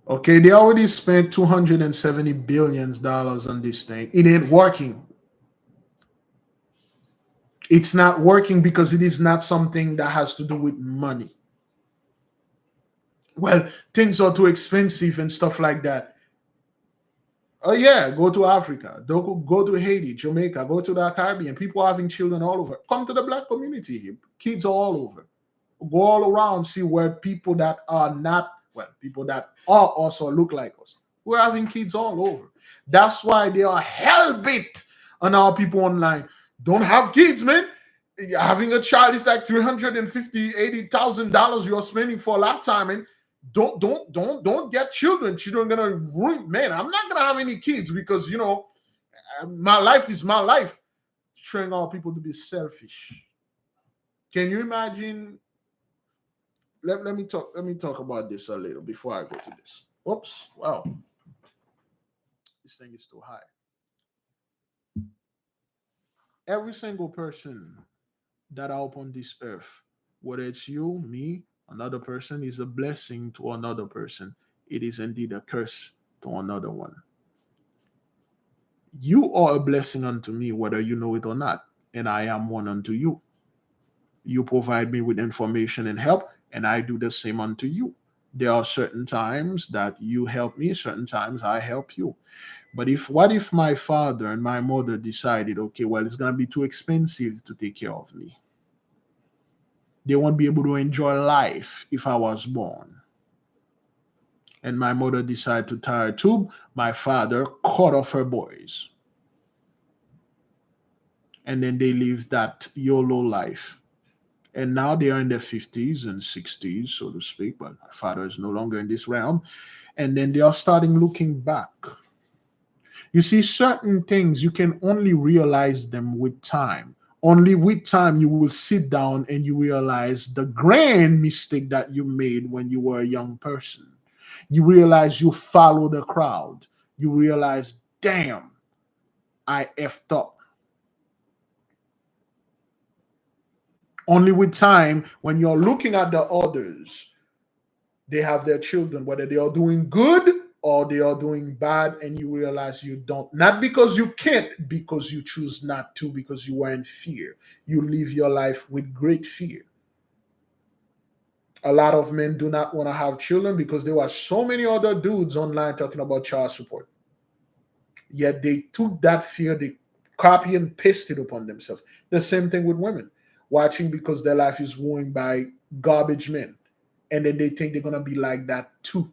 Okay, they already spent $270 billion on this thing. It ain't working. It's not working because it is not something that has to do with money. well, things are too expensive and stuff like that. Oh yeah, go to Africa, go to Haiti, Jamaica, go to the Caribbean. People are having children all over. Come to the black community here. Kids are all over. Go all around, see where people that are not, well, people that are also look like us. We're having kids all over. That's why they are hell bent on our people online. Don't have kids, man. Having a child is like $350,000, $80,000 you're spending for a lifetime, and don't get children. Children gonna ruin. Man, I'm not gonna have any kids because my life is my life. Training our people to be selfish. Can you imagine? Let me talk about this a little before I go to this. Oops! Wow, this thing is too high. Every single person that are upon this earth, whether it's you, me, another person, is a blessing to another person. It is indeed a curse to another one. You are a blessing unto me, whether you know it or not, and I am one unto you. You provide me with information and help, and I do the same unto you. There are certain times that you help me, certain times I help you. But what if my father and my mother decided, okay, well, it's going to be too expensive to take care of me? They won't be able to enjoy life if I was born. And my mother decided to tie a tube. My father cut off her boys. And then they lived that YOLO life. And now they are in their 50s and 60s, so to speak, but my father is no longer in this realm. And then they are starting looking back. You see, certain things, you can only realize them with time. Only with time you will sit down and you realize the grand mistake that you made when you were a young person. You realize you follow the crowd. You realize, damn, I effed up. Only with time, when you're looking at the others, they have their children, whether they are doing good or they are doing bad, and you realize you don't. Not because you can't, because you choose not to, because you are in fear. You live your life with great fear. A lot of men do not want to have children because there were so many other dudes online talking about child support. Yet they took that fear, they copy and paste it upon themselves. The same thing with women, watching because their life is ruined by garbage men. And then they think they're going to be like that too.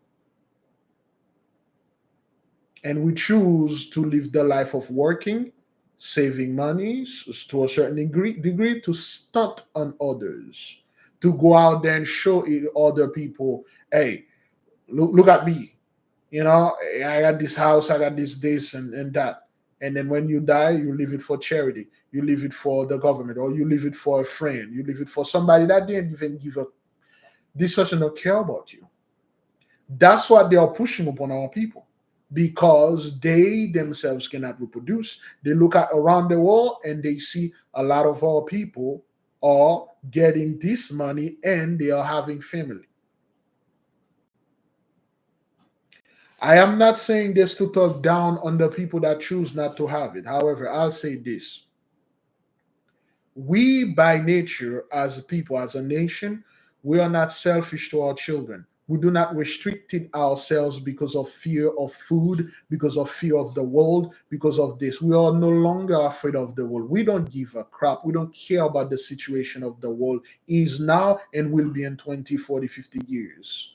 And we choose to live the life of working, saving money to a certain degree to stunt on others, to go out there and show other people, hey, look at me. I got this house, I got this and that. And then when you die, you leave it for charity. You leave it for the government, or you leave it for a friend. You leave it for somebody that didn't even give a. This person don't care about you. That's what they are pushing upon our people, because they themselves cannot reproduce. They look at around the world and they see a lot of our people are getting this money and they are having family. I am not saying this to talk down on the people that choose not to have it. However, I'll say this. We, by nature, as a people, as a nation, we are not selfish to our children. We do not restrict it ourselves because of fear of food, because of fear of the world, because of this. We are no longer afraid of the world. We don't give a crap. We don't care about the situation of the world is now and will be in 20, 40, 50 years.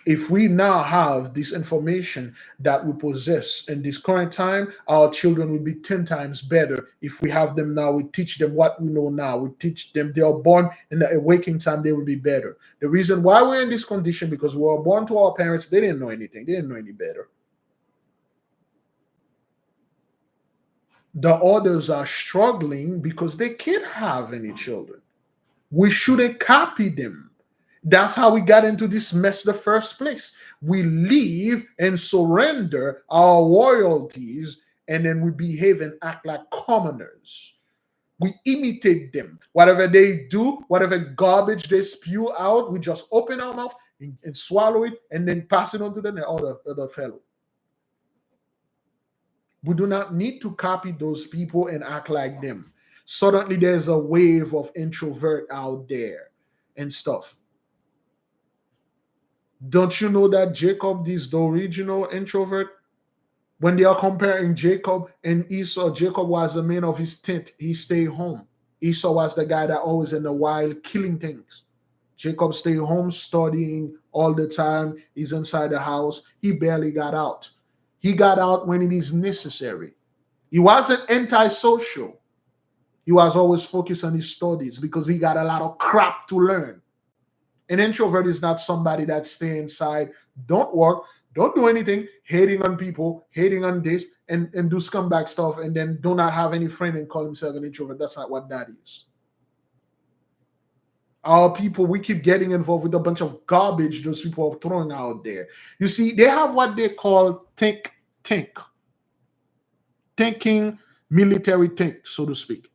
If we now have this information that we possess in this current time, our children will be 10 times better. If we have them now, we teach them what we know now. We teach them, they are born in the awakening time, they will be better. The reason why we're in this condition, because we were born to our parents, they didn't know anything. They didn't know any better. The others are struggling because they can't have any children. We shouldn't copy them. That's how we got into this mess in the first place. We leave and surrender our royalties, and then we behave and act like commoners. We imitate them. Whatever they do, whatever garbage they spew out, we just open our mouth and swallow it and then pass it on to the other fellow. We do not need to copy those people and act like them. Suddenly there's a wave of introvert out there. and stuff. Don't you know that Jacob is the original introvert? When they are comparing Jacob and Esau, Jacob was the man of his tent. He stayed home. Esau was the guy that always in the wild killing things. Jacob stayed home studying all the time. He's inside the house. He barely got out. He got out when it is necessary. He wasn't antisocial. He was always focused on his studies because he got a lot of crap to learn. An introvert is not somebody that stay inside, don't work, don't do anything, hating on people, hating on this, and do scumbag stuff, and then do not have any friend and call himself an introvert. That's not what that is. Our people, we keep getting involved with a bunch of garbage those people are throwing out there. You see, they have what they call thinking military tank, so to speak.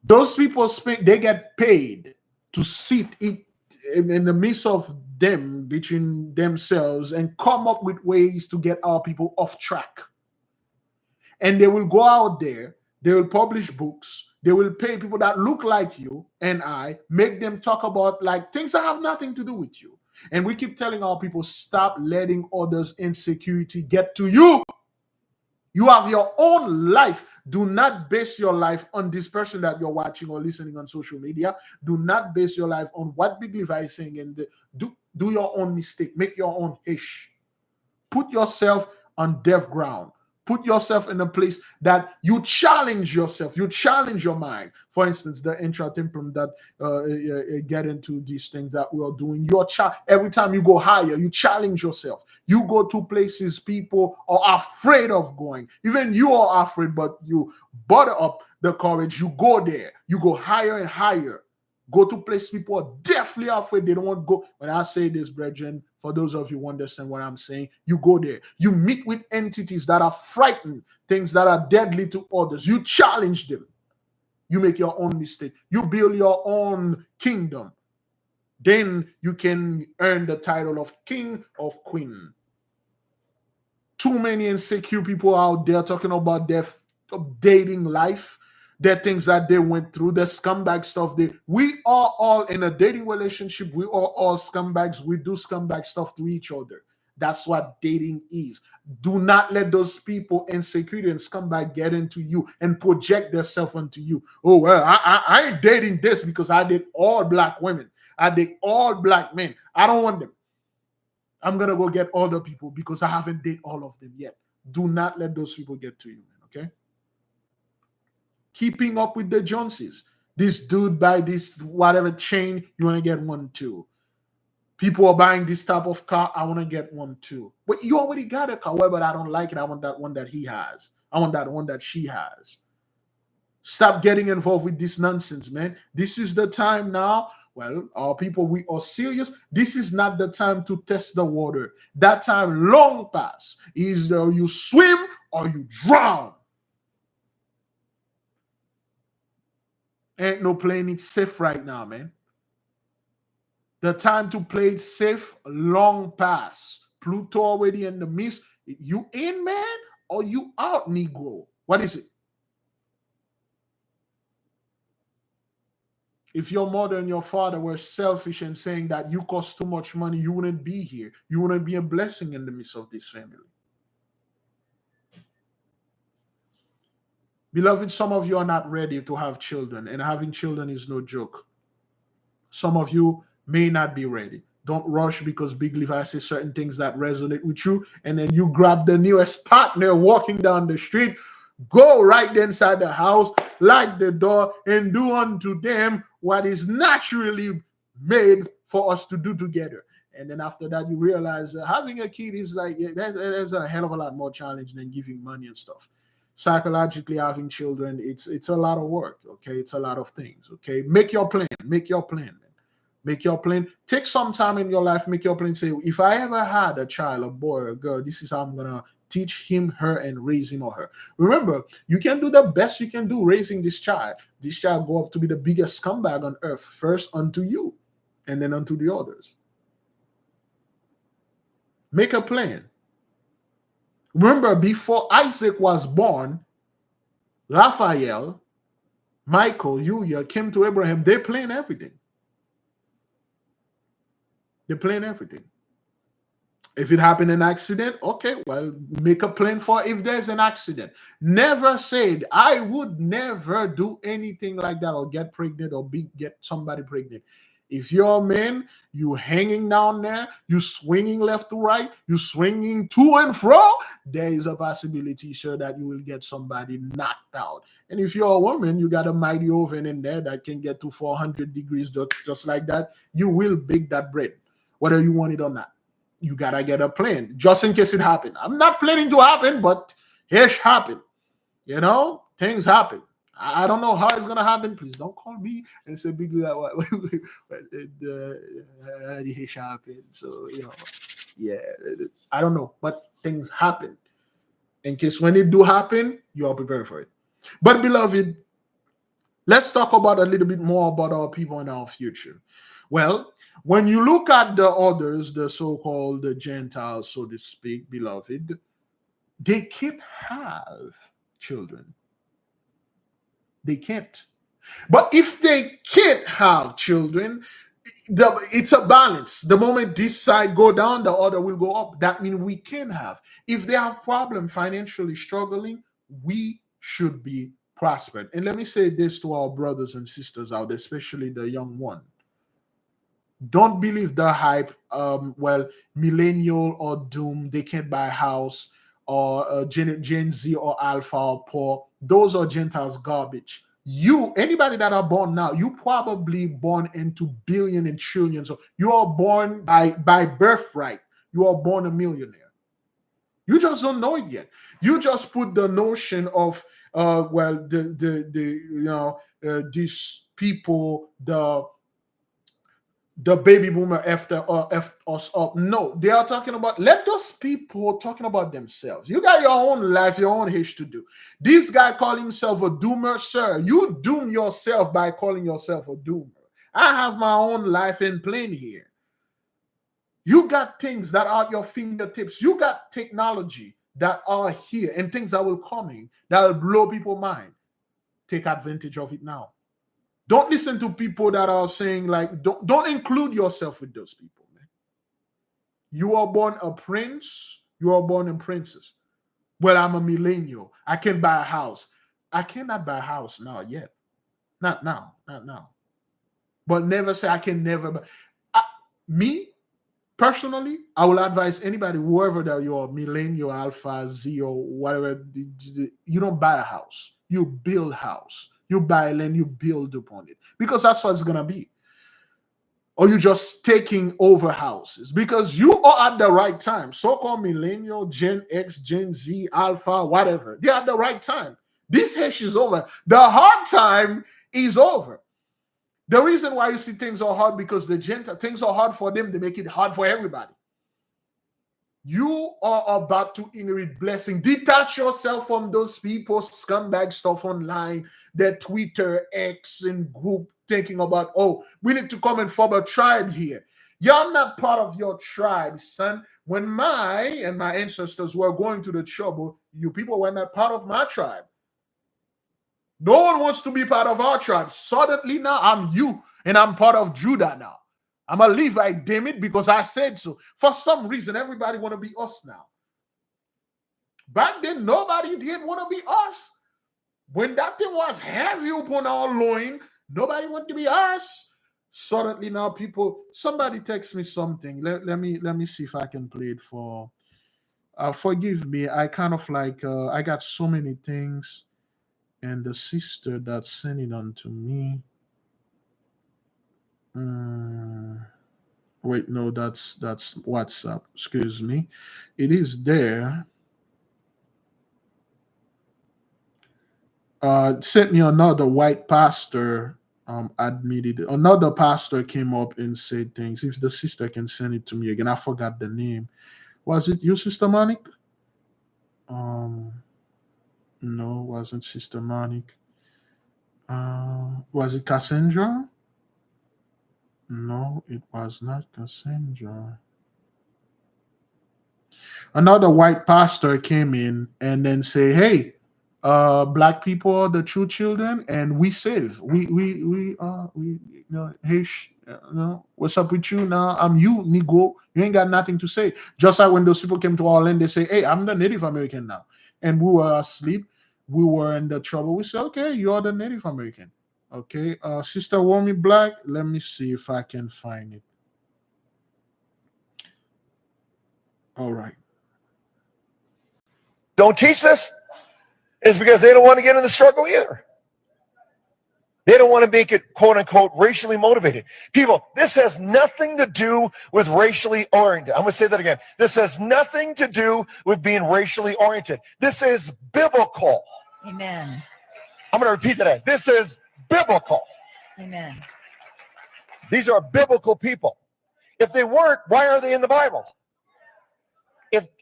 Those people they get paid to sit in the midst of them, between themselves, and come up with ways to get our people off track. And they will go out there, they will publish books, they will pay people that look like you and I, make them talk about like things that have nothing to do with you. And we keep telling our people, stop letting others' insecurity get to you. You have your own life. Do not base your life on this person that you're watching or listening on social media. Do not base your life on what Big Levi is saying. And do your own mistake. Make your own ish. Put yourself on deaf ground. Put yourself in a place that you challenge yourself. You challenge your mind. For instance, the intra-templum that get into these things that we are doing. Every time you go higher, you challenge yourself. You go to places people are afraid of going. Even you are afraid, but you butter up the courage. You go there. You go higher and higher. Go to places people are definitely afraid. They don't want to go. When I say this, brethren, for those of you who understand what I'm saying, you go there. You meet with entities that are frightened, things that are deadly to others. You challenge them. You make your own mistake. You build your own kingdom. Then you can earn the title of king of queen. Too many insecure people out there talking about their dating life, their things that they went through, the scumbag stuff. We are all in a dating relationship. We are all scumbags. We do scumbag stuff to each other. That's what dating is. Do not let those people, insecurity and scumbag, get into you and project themselves onto you. Oh, well, I ain't dating this because I date all black women. I date all black men. I don't want them. I'm going to go get other people because I haven't dated all of them yet. Do not let those people get to you, okay? Keeping up with the Joneses. This dude buy this whatever chain, you want to get one too. People are buying this type of car, I want to get one too. But you already got a car. Well, but I don't like it. I want that one that he has. I want that one that she has. Stop getting involved with this nonsense, man. This is the time now. Well, our people, we are serious. This is not the time to test the water. That time long past. Either you swim or you drown. Ain't no playing it safe right now, man. The time to play it safe, long past. Pluto already in the midst. You in, man, or you out, Negro? What is it? If your mother and your father were selfish and saying that you cost too much money, you wouldn't be here. You wouldn't be a blessing in the midst of this family. Beloved, some of you are not ready to have children, and having children is no joke. Some of you may not be ready. Don't rush because Big Levi says certain things that resonate with you, and then you grab the newest partner walking down the street, go right inside the house, lock the door, and do unto them what is naturally made for us to do together. And then after that, you realize having a kid is like, there's a hell of a lot more challenge than giving money and stuff. Psychologically, having children, it's a lot of work, okay? It's a lot of things, okay? Make your plan. Make your plan, man. Make your plan. Take some time in your life, make your plan. Say, if I ever had a child, a boy or a girl, this is how I'm going to teach him, her, and raise him or her. Remember, you can do the best you can do raising this child. This child go up to be the biggest scumbag on earth, first unto you, and then unto the others. Make a plan. Remember, before Isaac was born, Raphael, Michael, Yuya came to Abraham. They planned everything. They plan everything. If it happened an accident, okay, well, make a plan for if there's an accident. Never said I would never do anything like that or get pregnant or get somebody pregnant. If you're a man, you hanging down there, you swinging left to right, you swinging to and fro, there is a possibility, sure, that you will get somebody knocked out. And if you're a woman, you got a mighty oven in there that can get to 400 degrees just like that. You will bake that bread, whether you want it or not. You gotta get a plan just in case it happened. I'm not planning to happen, but ish happen. You know, things happen. I don't know how it's gonna happen. Please don't call me and say big ish happened. So yeah, I don't know, but things happen. In case when it do happen, you are prepared for it. But beloved, let's talk about a little bit more about our people in our future. Well, when you look at the others, the so-called Gentiles, so to speak, beloved, they can't have children. They can't. But if they can't have children, it's a balance. The moment this side go down, the other will go up. That means we can have. If they have problem financially struggling, we should be prospered. And let me say this to our brothers and sisters out there, especially the young one. Don't believe the hype. Well, millennial or doom, they can't buy a house, or Gen Z or Alpha or poor. Those are Gentiles garbage. Anybody that are born now, you probably born into billion and trillions. So you are born by birthright. You are born a millionaire. You just don't know it yet. You just put the notion of these people, the baby boomer after us up. No, they are talking about, let those people talking about themselves. You got your own life, your own age to do. This guy calling himself a doomer, sir. You doom yourself by calling yourself a doomer. I have my own life in plane here. You got things that are at your fingertips. You got technology that are here and things that will coming that will blow people's mind. Take advantage of it now. Don't listen to people that are saying, like, don't include yourself with those people, man. You are born a prince. You are born a princess. Well, I'm a millennial. I can buy a house. I cannot buy a house now yet. Not now. But never say I can never buy. Me, personally, I will advise anybody, whoever that you are, millennial, alpha, Z, or whatever, you don't buy a house. You build a house. You buy land, you build upon it. Because that's what it's going to be. Or you're just taking over houses. Because you are at the right time. So-called millennial, Gen X, Gen Z, Alpha, whatever. They're at the right time. This hash is over. The hard time is over. The reason why you see things are hard, because things are hard for them. They make it hard for everybody. You are about to inherit blessing. Detach yourself from those people, scumbag stuff online, their Twitter, X, and group thinking about, oh, we need to come and form a tribe here. You're not part of your tribe, son. When my ancestors were going to the trouble, you people were not part of my tribe. No one wants to be part of our tribe. Suddenly now I'm you, and I'm part of Judah now. I'm a Levite, damn it, because I said so. For some reason, everybody want to be us now. Back then, nobody did want to be us. When that thing was heavy upon our loin, nobody wanted to be us. Suddenly now people, somebody text me something. Let me see if I can play it for. Forgive me, I kind of like, I got so many things. And the sister that sent it on to me. Wait, no, that's WhatsApp. Excuse me. It is there. Sent me another white pastor. Admitted another pastor came up and said things. If the sister can send it to me again, I forgot the name. Was it you, Sister Monique? No, wasn't Sister Monique. Was it Cassandra? No, it was not Cassandra. Another white pastor came in and then say, hey, Black people are the true children, and we save. Hey, what's up with you now? I'm you, Negro. You ain't got nothing to say. Just like when those people came to our land, they say, "Hey, I'm the Native American now," and we were asleep. We were in the trouble. We said, "Okay, you are the Native American." Okay, Sister Womi Black. Let me see if I can find it. All right. Don't teach this is because they don't want to get in the struggle either. They don't want to make it, quote unquote, racially motivated. People, this has nothing to do with racially oriented. I'm going to say that again. This has nothing to do with being racially oriented. This is biblical. Amen. I'm going to repeat that. This is biblical. Amen. These are biblical people. If they weren't, why are they in the Bible?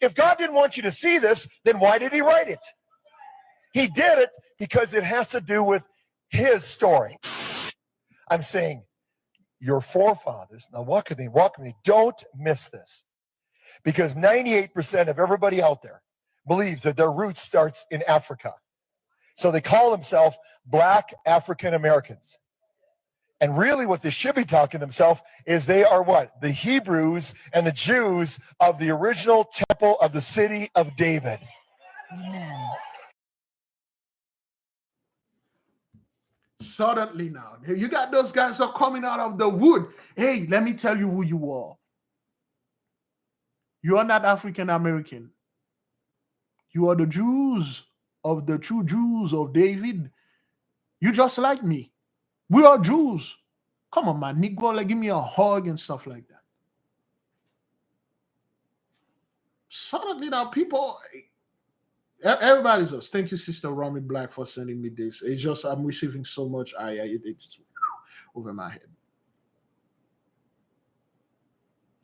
If God didn't want you to see this, then why did he write it? He did it because it has to do with his story. I'm saying your forefathers, now walk with me, don't miss this. Because 98% of everybody out there believes that their roots starts in Africa. So they call themselves Black African Americans. And really what they should be talking to themselves is they are what? The Hebrews and the Jews of the original temple of the city of David. Amen. Suddenly now, you got those guys are coming out of the wood. Hey, let me tell you who you are. You are not African American. You are the Jews of the true Jews of David. You just like me. We are Jews. Come on, man. Negro, like, give me a hug and stuff like that. Suddenly now, people, everybody's us. Thank you, Sister Romy Black, for sending me this. It's just I'm receiving so much. It's over my head.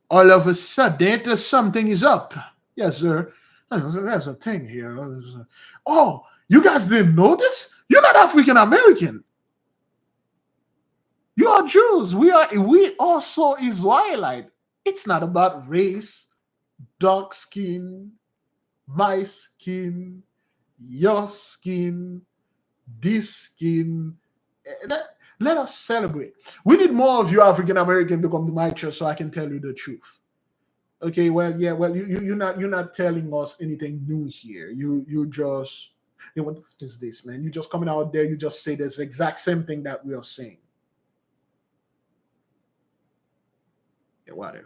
All of a sudden, something is up. Yes, sir. There's a thing here. Oh, you guys didn't know this? You're not African American. You are Jews. We also Israelite. It's not about race, dark skin, my skin, your skin, this skin. Let us celebrate. We need more of you African American to come to my church so I can tell you the truth. Okay, well, yeah, well, you're not telling us anything new here. You just, what is this, man? You just coming out there, you just say this exact same thing that we are saying. Yeah, whatever.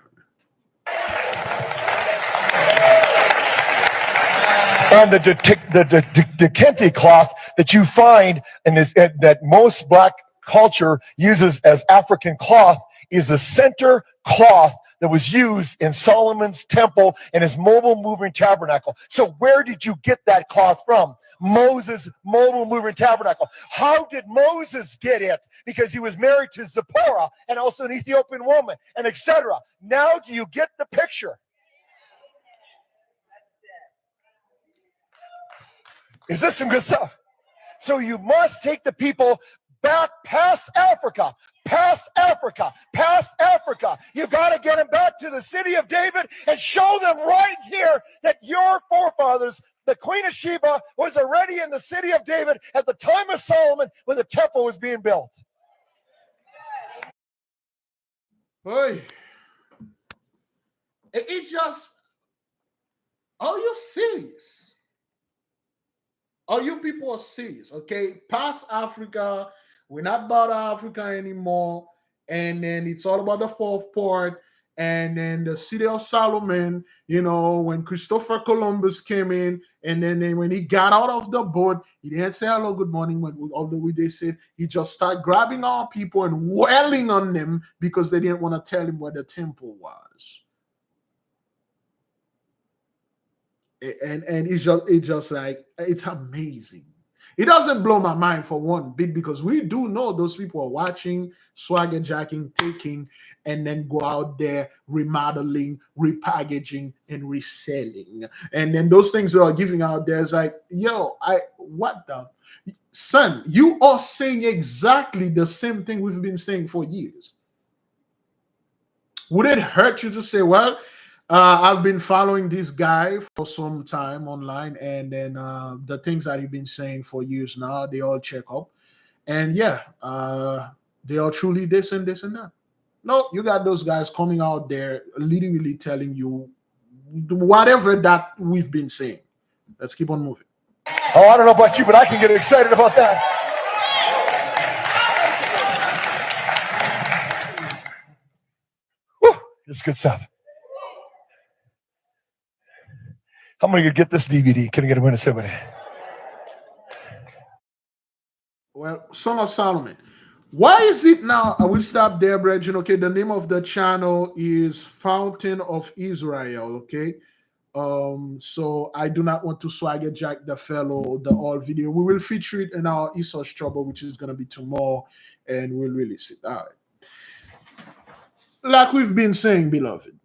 And the kente cloth that you find in this, that most Black culture uses as African cloth is the center cloth that was used in Solomon's temple and his mobile moving tabernacle. So where did you get that cloth from? Moses' mobile moving tabernacle. How did Moses get it? Because he was married to Zipporah and also an Ethiopian woman, and etc. Now do you get the picture? Is this some good stuff? So you must take the people back past Africa, past Africa, past Africa. You got to get them back to the city of David and show them right here that your forefathers, the Queen of Sheba, was already in the city of David at the time of Solomon when the temple was being built. Hey, it's just, are you serious? Are you people serious? Okay, past Africa, we're not about Africa anymore, and then it's all about the fourth part, and then the city of Solomon. You know, when Christopher Columbus came in, and then when he got out of the boat, he didn't say hello, good morning, although they said he just started grabbing our people and wailing on them because they didn't want to tell him where the temple was. And it's just like, it's amazing. It doesn't blow my mind for one bit because we do know those people are watching, swagger jacking, taking, and then go out there remodeling, repackaging, and reselling. And then those things that are giving out there is like, yo, what the son? You are saying exactly the same thing we've been saying for years. Would it hurt you to say, well, I've been following this guy for some time online, and then the things that he's been saying for years now, they all check up. And yeah, they are truly this and this and that. No, you got those guys coming out there literally telling you whatever that we've been saying. Let's keep on moving. Oh, I don't know about you, but I can get excited about that. Woo, it's good stuff. How many could get this DVD? Can I get a win to somebody? Well, Song of Solomon. Why is it now? I will stop there, Brethren. Okay, the name of the channel is Fountain of Israel. Okay, so I do not want to swagger jack the fellow, the all video. We will feature it in our Esau's Trouble, which is gonna be tomorrow, and we'll release it. All right. Like we've been saying, beloved,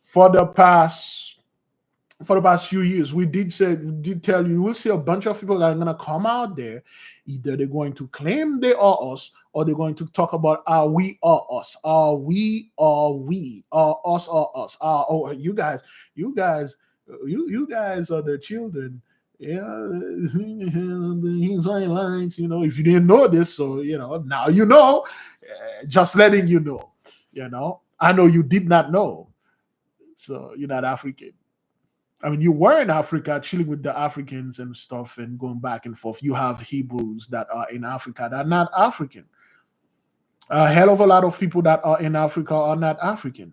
for the past few years, we did tell you, we'll see a bunch of people that are gonna come out there. Either they're going to claim they are us, or they're going to talk about we are us, we are us are us, you guys are the children. Yeah, the Israelites, if you didn't know this, so now you know. Just letting you know. I know you did not know, so you're not African. I mean, you were in Africa chilling with the Africans and stuff and going back and forth. You have Hebrews that are in Africa that are not African. A hell of a lot of people that are in Africa are not African.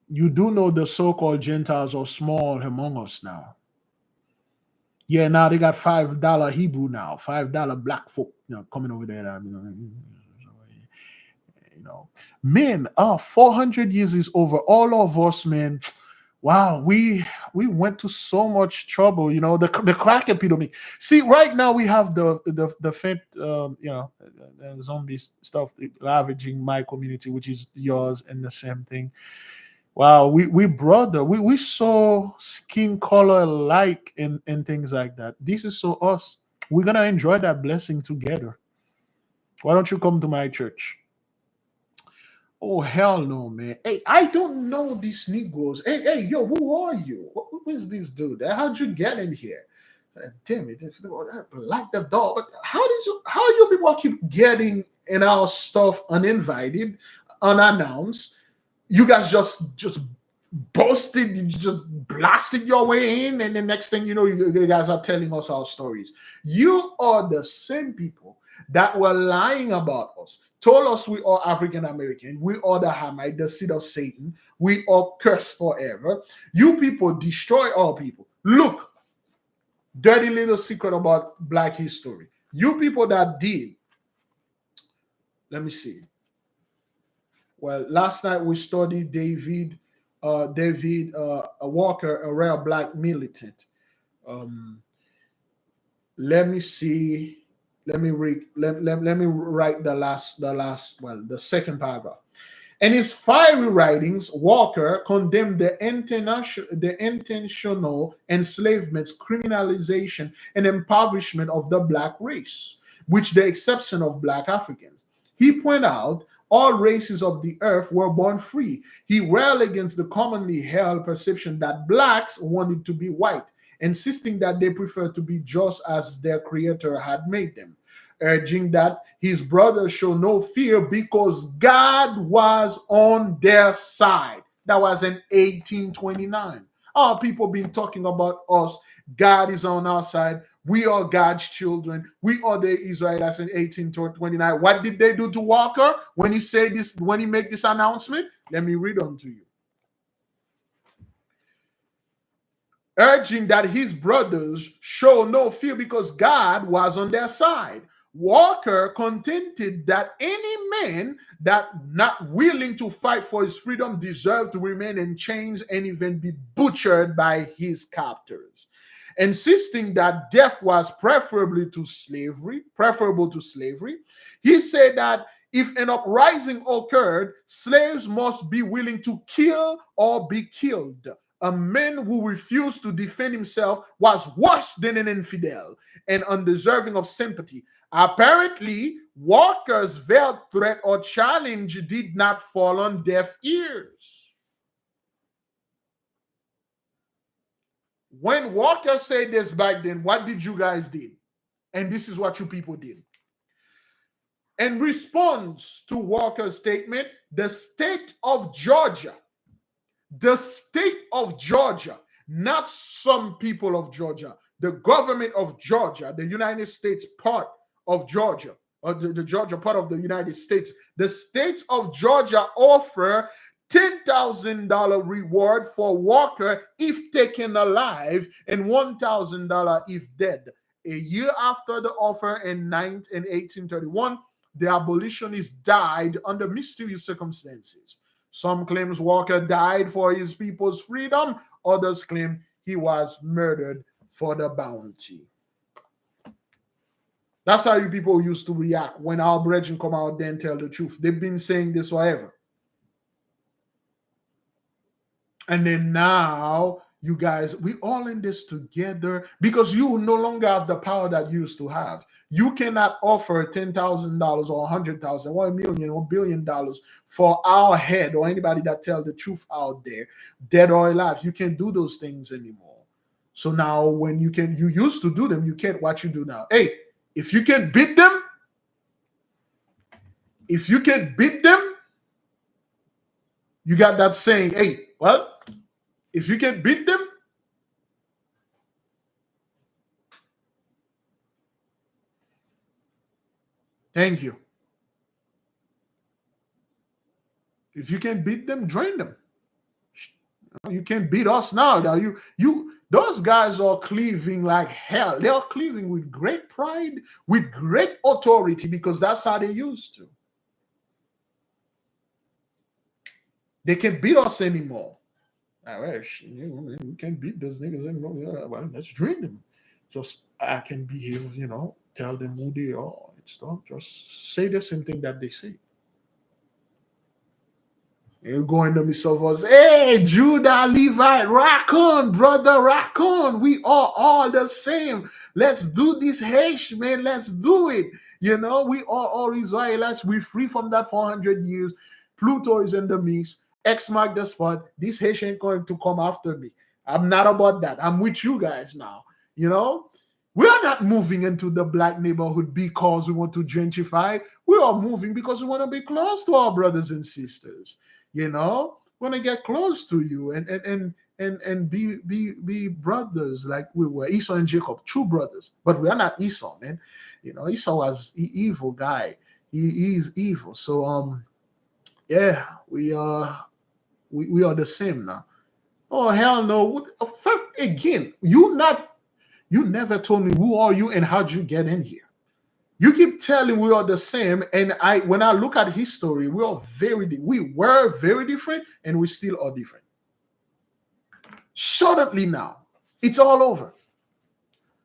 You do know the so-called Gentiles are small among us now. Yeah, now they got $5 Hebrew now, $5 black folk coming over there. Man, 400 years is over. All of us, man. Wow, we went to so much trouble. The crack epidemic. See, right now we have the faint, the zombie stuff ravaging my community, which is yours, and the same thing. Wow, we brother, we saw skin color alike and things like that. This is so us. We're gonna enjoy that blessing together. Why don't you come to my church? Oh, hell no, man. Hey, I don't know these Negroes. Hey, yo, who are you? Who is this dude? How'd you get in here? Damn it. Like the dog. But how you people keep getting in our stuff uninvited, unannounced? You guys just boasted, just blasted your way in, and the next thing you know, you guys are telling us our stories. You are the same people that were lying about us, told us we are African American, we are the Hamite, the seed of Satan, we are cursed forever. You people destroy our people. Look, dirty little secret about Black history. You people that did, let me see. Well, last night we studied David Walker, a rare Black militant. Let me see. Let me write the second paragraph. In his fiery writings, Walker condemned the intentional enslavement, criminalization, and impoverishment of the Black race, with the exception of Black Africans. He pointed out all races of the earth were born free. He railed against the commonly held perception that Blacks wanted to be white, insisting that they prefer to be just as their creator had made them, urging that his brothers show no fear because God was on their side. That was in 1829. Our people been talking about us. God is on our side. We are God's children. We are the Israelites in 1829. What did they do to Walker when he said this, when he made this announcement? Let me read on to you. Urging that his brothers show no fear because God was on their side. Walker contended that any man that not willing to fight for his freedom deserved to remain in chains and even be butchered by his captors, insisting that death was preferable to slavery. He said that if an uprising occurred, slaves must be willing to kill or be killed. A man who refused to defend himself was worse than an infidel and undeserving of sympathy. Apparently, Walker's veiled threat or challenge did not fall on deaf ears. When Walker said this back then, what did you guys do? And this is what you people did. In response to Walker's statement, the state of Georgia, not some people of Georgia, the government of Georgia, the United States part of Georgia, or the Georgia part of the United States, the states of Georgia offer $10,000 reward for Walker if taken alive and $1,000 if dead. A year after the offer in 1831, the abolitionists died under mysterious circumstances. Some claims Walker died for his people's freedom. Others claim he was murdered for the bounty. That's how you people used to react when our brethren come out there and tell the truth. They've been saying this forever. And then now, you guys, we all in this together because you no longer have the power that you used to have. You cannot offer $10,000 or $100,000 or $1 million or $1 billion for our head or anybody that tells the truth out there, dead or alive. You can't do those things anymore. So now when you used to do them, you can't what you do now. Hey, if you can beat them, you got that saying, hey, well, if you can beat them, thank you. If you can beat them, drain them. You can't beat us now. Those guys are cleaving like hell. They are cleaving with great pride, with great authority, because that's how they used to. They can't beat us anymore. I wish we can't beat those niggas anymore. Yeah, well, let's drain them. Just I can behave, tell them who they are and stuff. Just say the same thing that they say. You go in the midst of us, hey, Judah, Levite, rock on, brother, rock on. We are all the same. Let's do this hash, man. Let's do it. We are all Israelites. We're free from that 400 years. Pluto is in the mix. X mark the spot. This hash ain't going to come after me. I'm not about that. I'm with you guys now. We are not moving into the black neighborhood because we want to gentrify. We are moving because we want to be close to our brothers and sisters. We want to get close to you and be brothers like we were, Esau and Jacob, true brothers. But we are not Esau, man. Esau was an evil guy. He is evil. So yeah, we are the same now. Oh hell no! Again, you never told me who are you and how'd you get in here. You keep telling we are the same, and when I look at history, we were very different, and we still are different. Suddenly now, it's all over.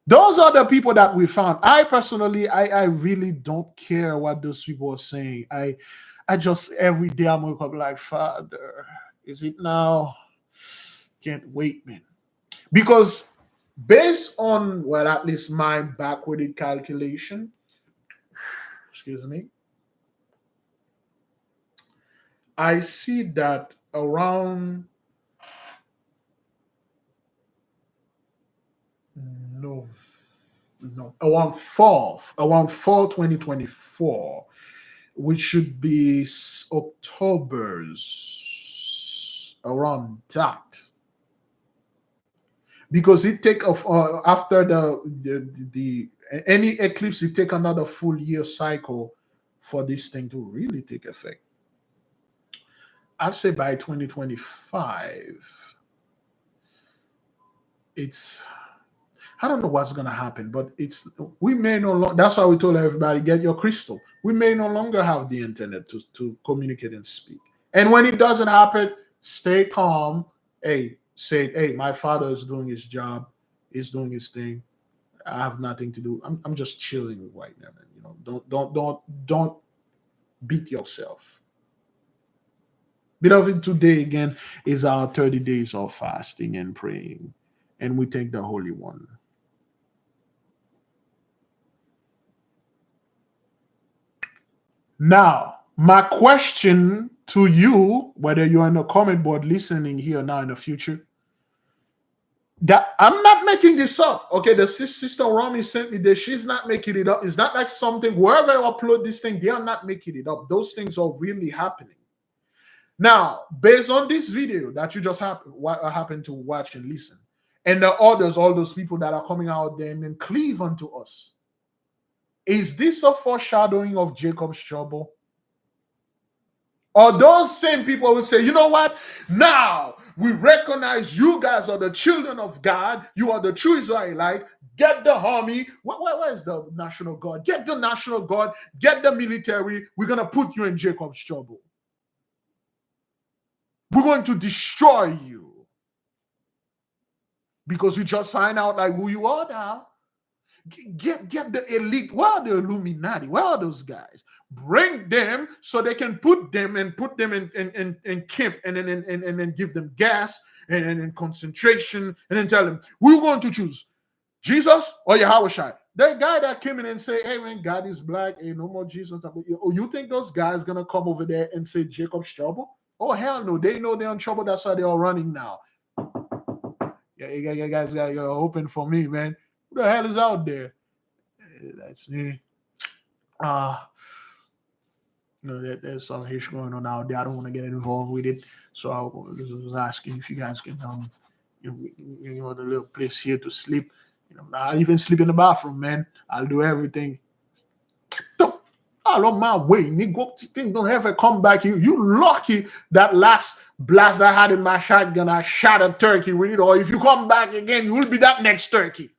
Those are the people that we found. I personally, I really don't care what those people are saying. I just every day I'm wake up like, Father, is it now? Can't wait, man. Because based on, well, at least my backwarded calculation, excuse me, I see that around fall 2024, which should be October's around that, because it take off after the any eclipse, it take another full year cycle for this thing to really take effect. I'd say by 2025, I don't know what's gonna happen, but we may no longer. That's why we told everybody, get your crystal. We may no longer have the internet to communicate and speak. And when it doesn't happen, stay calm. Hey, say, hey, my father is doing his job. He's doing his thing. I have nothing to do. I'm just chilling right now. Don't beat yourself. Beloved, today again is our 30 days of fasting and praying, and we take the Holy One. Now, my question to you, whether you're on the comment board listening here now in the future, that I'm not making this up. Okay, the sister Rami sent me this. She's not making it up. It's not like something wherever I upload this thing, they are not making it up. Those things are really happening. Now, based on this video that you just happened to watch and listen, and the others, all those people that are coming out there and then cleave unto us, is this a foreshadowing of Jacob's trouble? Or those same people will say, you know what? Now we recognize you guys are the children of God. You are the true Israelite. Get the army. Where's the national guard? Get the national guard. Get the military. We're going to put you in Jacob's trouble. We're going to destroy you. Because you just find out like who you are now. Get the elite. Where are the Illuminati? Where are those guys? Bring them so they can put them in camp and then give them gas and concentration and then tell them, we're going to choose Jesus or Yahweh. That guy that came in and say, hey man, God is black, hey, no more Jesus. Oh, you think those guys gonna come over there and say Jacob's trouble? Oh hell no, they know they're in trouble. That's why they are running now. Yeah, you guys you're hoping for me, man. Who the hell is out there? That's me. There's some issue going on out there. I don't want to get involved with it. So I was asking if you guys can you know the little place here to sleep. I even sleep in the bathroom, man. I'll do everything. Out of my way, nigga. Thing don't ever come back here. You lucky that last blast I had in my shotgun, I shot a turkey with it. Or if you come back again, you will be that next turkey.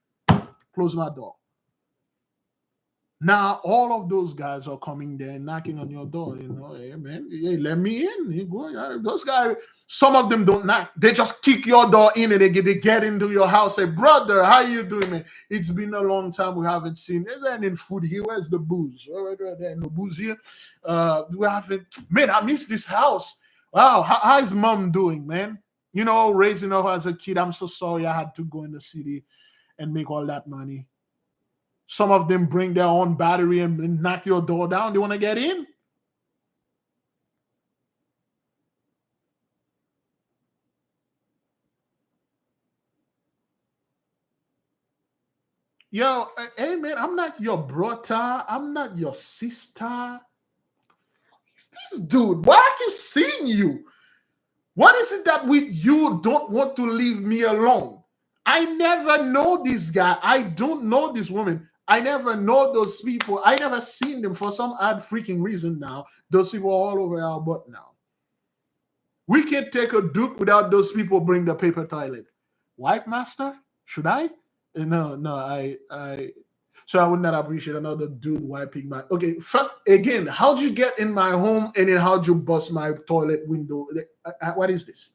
Close my door. Now all of those guys are coming there and knocking on your door. Hey man, hey, let me in. Those guys, some of them don't knock. They just kick your door in and they get into your house. Say, brother, how you doing, man? It's been a long time we haven't seen. Is there any food here? Where's the booze? There's no booze here. We haven't. Man, I miss this house. Wow, how's mom doing, man? Raising up as a kid, I'm so sorry I had to go in the city and make all that money. Some of them bring their own battery and knock your door down. They want to get in. Yo, hey man, I'm not your brother. I'm not your sister. This dude, why I keep seeing you? What is it that with you don't want to leave me alone? I never know this guy. I don't know this woman. I never know those people. I never seen them for some odd freaking reason now. Those people are all over our butt now. We can't take a Duke without those people bring the paper toilet. Wipe master? Should I? No, so I would not appreciate another dude wiping my. Okay, first again, how'd you get in my home and then how'd you bust my toilet window? What is this?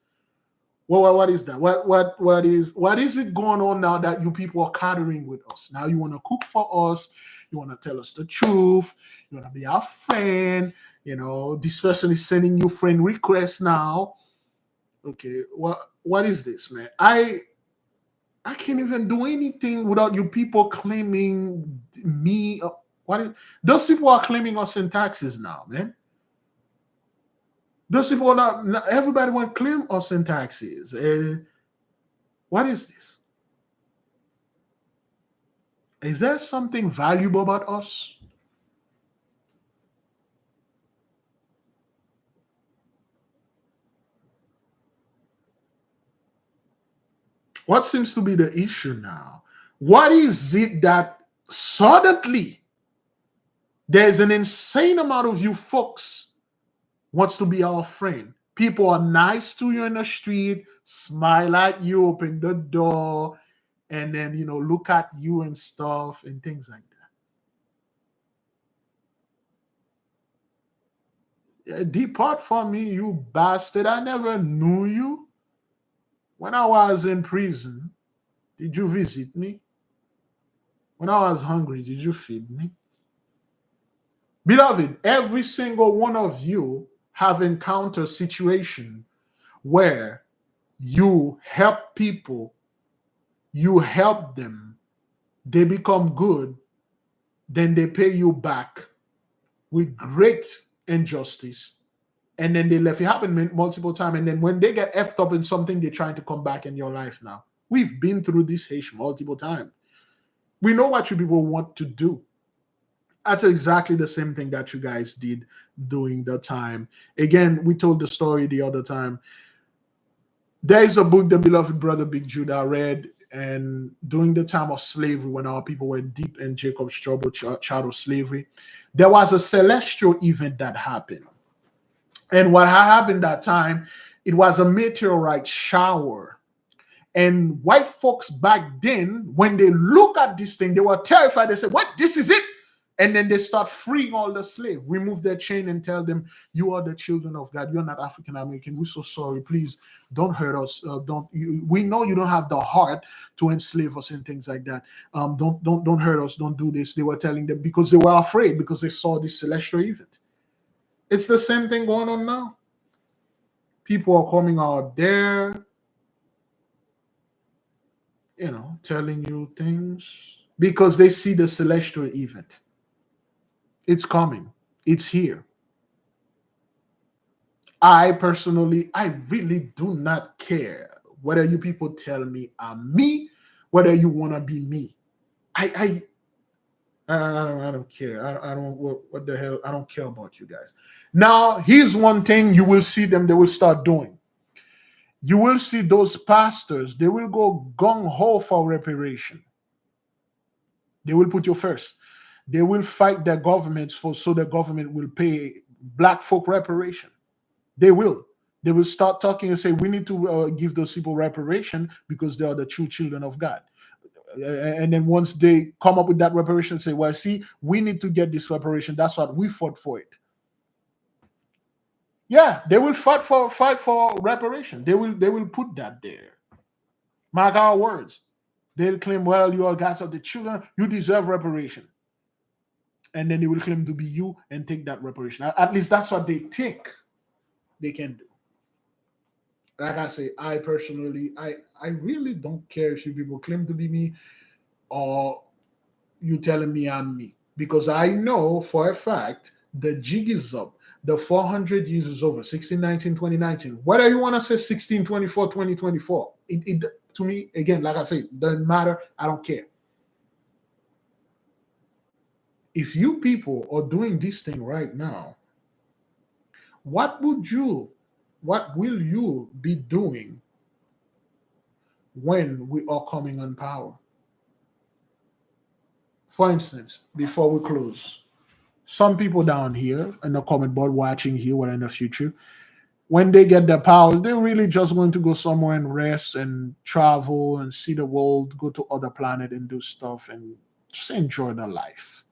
What is that? What is it going on now that you people are catering with us? Now you want to cook for us, you want to tell us the truth, you want to be our friend, this person is sending you friend requests now. Okay, what is this, man? I can't even do anything without you people claiming me. Those people are claiming us in taxes now, man. Those people are not, everybody want to claim us in taxes. What is this? Is there something valuable about us? What seems to be the issue now? What is it that suddenly there's an insane amount of you folks wants to be our friend? People are nice to you in the street, smile at you, open the door, and then, look at you and stuff and things like that. Depart from me, you bastard. I never knew you. When I was in prison, did you visit me? When I was hungry, did you feed me? Beloved, every single one of you have encountered a situation where you help people, you help them, they become good, then they pay you back with great injustice, and then they left. It happened multiple times, and then when they get effed up in something, they're trying to come back in your life now. We've been through this H multiple times. We know what you people want to do. That's exactly the same thing that you guys did during the time. Again, we told the story the other time. There is a book the beloved brother Big Judah read, and during the time of slavery, when our people were deep in Jacob's trouble, chattel slavery, there was a celestial event that happened. And what happened that time, it was a meteorite shower. And white folks back then, when they look at this thing, they were terrified. They said, "What? This is it?" And then they start freeing all the slaves, remove their chain and tell them, "You are the children of God. You're not African American. We're so sorry. Please don't hurt us. We know you don't have the heart to enslave us and things like that. Don't hurt us. Don't do this." They were telling them because they were afraid, because they saw this celestial event. It's the same thing going on now. People are coming out there, telling you things because they see the celestial event. It's coming. It's here. I personally, I really do not care whether you people tell me I'm me, whether you want to be me. I don't care. I don't, what the hell? I don't care about you guys. Now, here's one thing you will see them, they will start doing. You will see those pastors, they will go gung-ho for reparation. They will put you first. They will fight their governments so the government will pay black folk reparation. They will. They will start talking and say, we need to give those people reparation because they are the true children of God. And then once they come up with that reparation, say, well, see, we need to get this reparation. That's what we fought for it. Yeah, they will fight for reparation. They will put that there. Mark our words. They'll claim, well, you are guys of the children, you deserve reparation. And then they will claim to be you and take that reparation. At least that's what they think they can do. Like I say, I personally, I really don't care if you people claim to be me or you telling me I'm me. Because I know for a fact the jig is up. The 400 years is over, 1619, 2019. Whether you want to say 1624, 2024, it to me, again, like I say, doesn't matter. I don't care. If you people are doing this thing right now, what will you be doing when we are coming on power? For instance, before we close, some people down here in the comment board watching here or in the future, when they get their power, they're really just going to go somewhere and rest and travel and see the world, go to other planets and do stuff and just enjoy their life.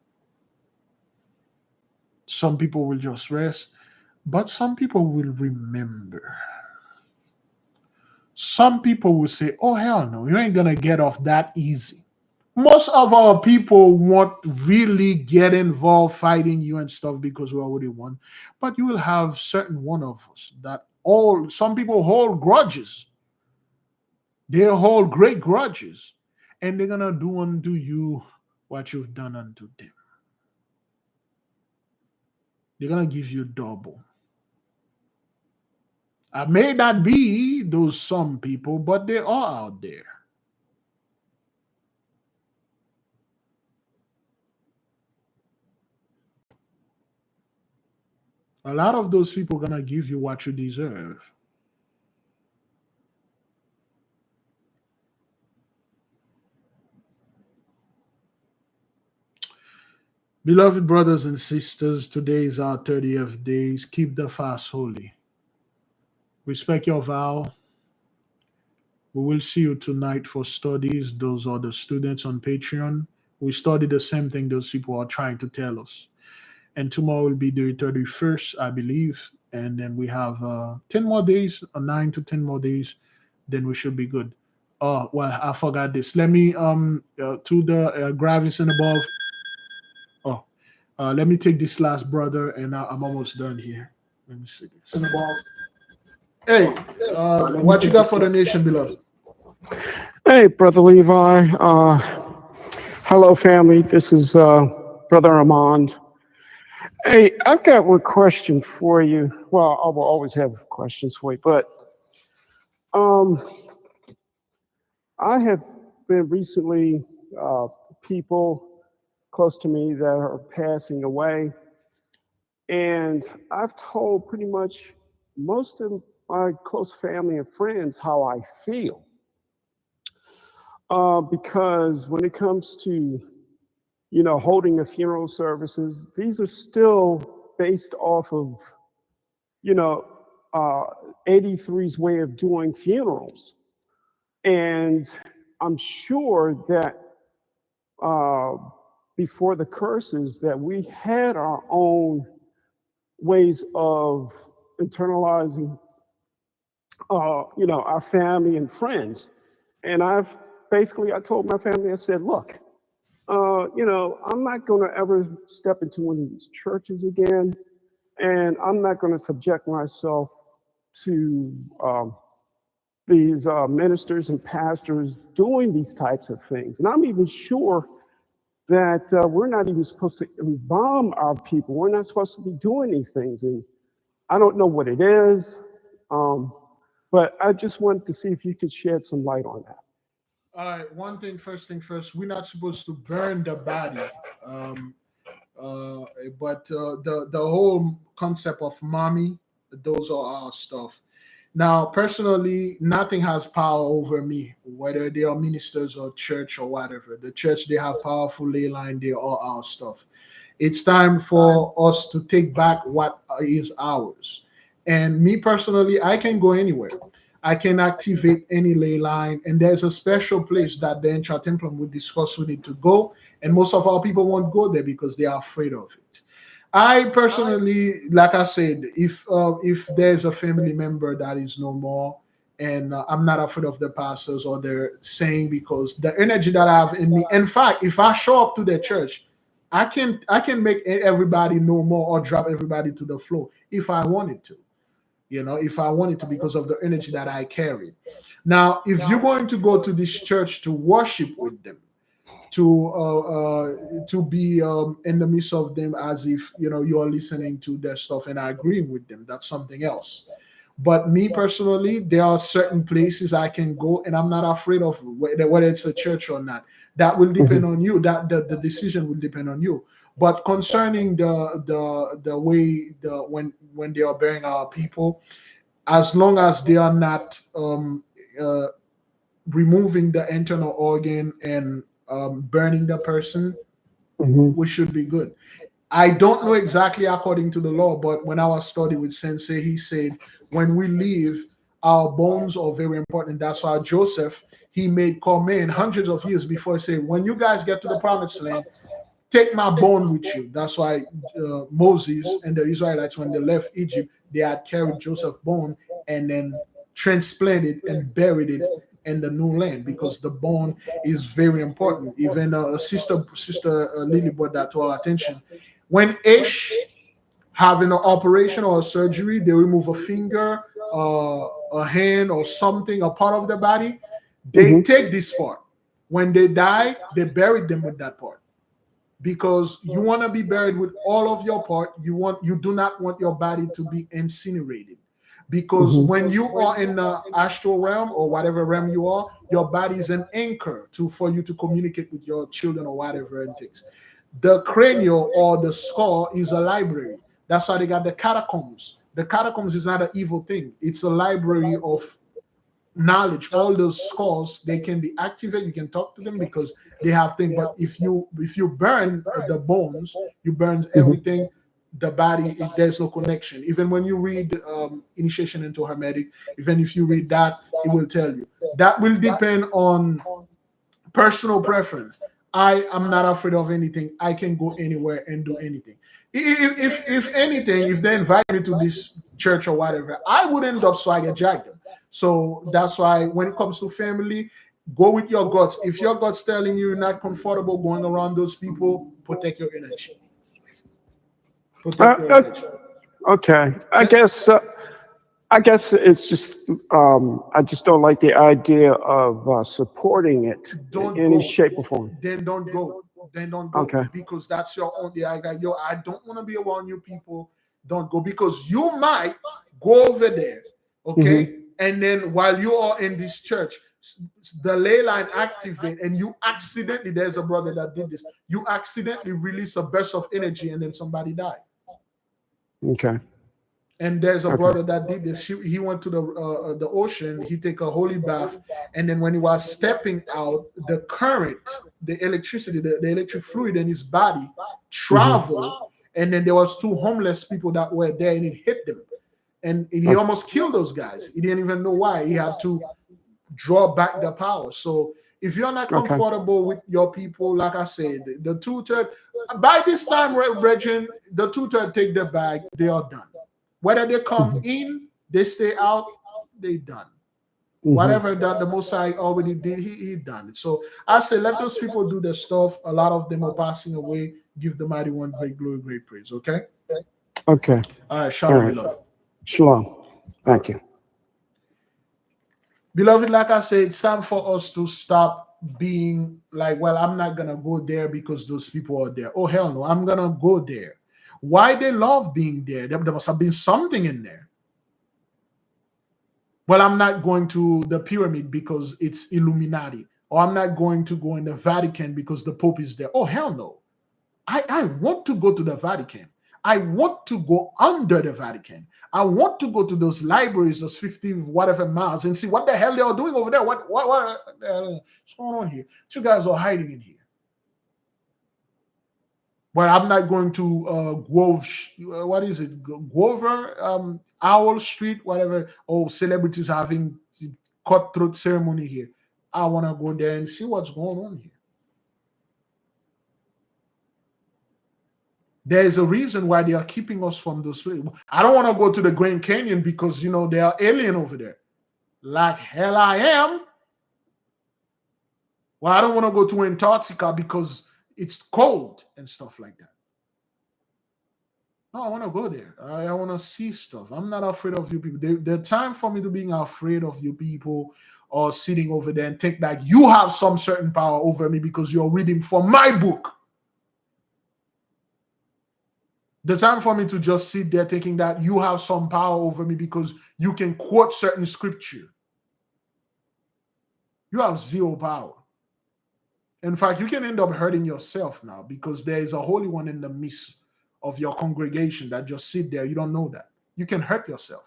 Some people will just rest, but some people will remember. Some people will say, oh, hell no, you ain't going to get off that easy. Most of our people won't really get involved fighting you and stuff because we already won. But you will have certain one of us that some people hold grudges. They hold great grudges. And they're going to do unto you what you've done unto them. They're going to give you double. I may not be those some people, but they are out there. A lot of those people are going to give you what you deserve. Beloved brothers and sisters, today is our 30th day. Keep the fast holy. Respect your vow. We will see you tonight for studies. Those are the students on Patreon. We study the same thing those people are trying to tell us. And tomorrow will be the 31st, I believe. And then we have 10 more days, 9 to 10 more days. Then we should be good. Oh, well, I forgot this. Let me, to the Gravis and above. Let me take this last brother, and I'm almost done here. Let me see this. Hey, what you got for the nation, beloved? Hey, Brother Levi. Hello, family. This is Brother Armand. Hey, I've got one question for you. Well, I will always have questions for you, but um, I have been recently people close to me that are passing away, and I've told pretty much most of my close family and friends how I feel. Because when it comes to, holding the funeral services, these are still based off of, you know, uh, 83's way of doing funerals. And I'm sure that uh, before the curses that we had our own ways of internalizing, our family and friends. And I told my family, I said, look, I'm not going to ever step into one of these churches again, and I'm not going to subject myself to these ministers and pastors doing these types of things. And I'm even sure that we're not even supposed to embalm our people. We're not supposed to be doing these things. And I don't know what it is, but I just wanted to see if you could shed some light on that. All right, first thing first, we're not supposed to burn the body. Um, but the whole concept of mommy, those are our stuff. Now, personally, nothing has power over me, whether they are ministers or church or whatever. The church, they have powerful ley line, they are our stuff. It's time for us to take back what is ours. And me personally, I can go anywhere. I can activate any ley line, and there's a special place that the intra templum would discuss we need to go. And most of our people won't go there because they are afraid of it. I personally, like I said, if there's a family member that is no more, and I'm not afraid of the pastors or their saying, because the energy that I have in me. In fact, if I show up to the church, I can make everybody no more or drop everybody to the floor if I wanted to. If I wanted to, because of the energy that I carry. Now, if you're going to go to this church to worship with them, to be in the midst of them, as if you're listening to their stuff and agreeing with them, that's something else. But me personally, there are certain places I can go, and I'm not afraid of whether it's a church or not. That will depend on you. That the decision will depend on you. But concerning the way when they are burying our people, as long as they are not uh, removing the internal organ and burning the person, we should be good. I don't know exactly according to the law, but when I was studying with Sensei, he said when we leave, our bones are very important. That's why Joseph, he made comment hundreds of years before, he said, when you guys get to the promised land, take my bone with you. That's why Moses and the Israelites, when they left Egypt, they had carried Joseph's bone and then transplanted and buried it in the new land, because the bone is very important. Even sister Lily brought that to our attention. When Ish having an operation or a surgery, they remove a finger, a hand, or something, a part of the body. They take this part. When they die, they buried them with that part, because you want to be buried with all of your part. You do not want your body to be incinerated, because when you are in the astral realm or whatever realm you are, your body is an anchor for you to communicate with your children or whatever and things. The cranial or the skull is a library. That's why they got the catacombs. The catacombs is not an evil thing. It's a library of knowledge. All those skulls, they can be activated. You can talk to them because they have things. But if you burn the bones, you burn everything. The body, there's no connection. Even when you read Initiation into Hermetic, even if you read that, it will tell you. That will depend on personal preference. I am not afraid of anything. I can go anywhere and do anything. If anything, if they invite me to this church or whatever, I would end up so I get jacked them. So that's why when it comes to family, go with your guts. If your guts telling you you're not comfortable going around those people, protect your energy. Protect your energy. Okay, I guess it's just I just don't like the idea of supporting it in any shape or form. Then don't go. then don't go. Okay. Because that's your own. I don't want to be around you people. Don't go, because you might go over there, okay? And then while you are in this church, the ley line activate, and you accidentally, there's a brother that did this, you accidentally release a burst of energy, and then somebody died. Okay. And there's a brother that did this. He went to the ocean. He take a holy bath, and then when he was stepping out, the current, the electricity, the electric fluid in his body traveled, and then there was two homeless people that were there, and it hit them, and he almost killed those guys. He didn't even know why. He had to draw back the power. So if you're not comfortable with your people, like I said, the 2/3, by this time, brethren, the 2/3 take the bag. They are done. Whether they come in, they stay out, they done. Whatever that the Most High already did, he done it. So I say, let those people do their stuff. A lot of them are passing away. Give the Mighty One great glory, great praise. Okay? Okay. All right. Shalom, beloved. Shalom. Thank you. Beloved, like I said, it's time for us to stop being like, well, I'm not going to go there because those people are there. Oh, hell no. I'm going to go there. Why they love being there? There must have been something in there. Well, I'm not going to the pyramid because it's Illuminati. Or I'm not going to go in the Vatican because the Pope is there. Oh, hell no. I want to go to the Vatican. I want to go under the Vatican. I want to go to those libraries, those 50 whatever miles, and see what the hell they are doing over there. What's going on here? You guys are hiding in here. But I'm not going to Grove, what is it? Grover, Owl Street, whatever. Oh, celebrities having cutthroat ceremony here. I want to go there and see what's going on here. There's a reason why they are keeping us from those places. I don't want to go to the Grand Canyon because, you know, they are alien over there. Like hell I am. Well, I don't want to go to Antarctica because it's cold and stuff like that. No, I want to go there. I want to see stuff. I'm not afraid of you people. The time for me to being afraid of you people or sitting over there and think that you have some certain power over me because you're reading from my book. The time for me to just sit there thinking that you have some power over me because you can quote certain scripture. You have zero power. In fact, you can end up hurting yourself now because there is a Holy One in the midst of your congregation that just sit there. You don't know that. You can hurt yourself.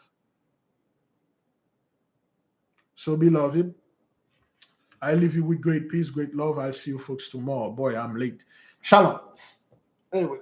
So, beloved, I leave you with great peace, great love. I'll see you folks tomorrow. Boy, I'm late. Shalom. Anyway.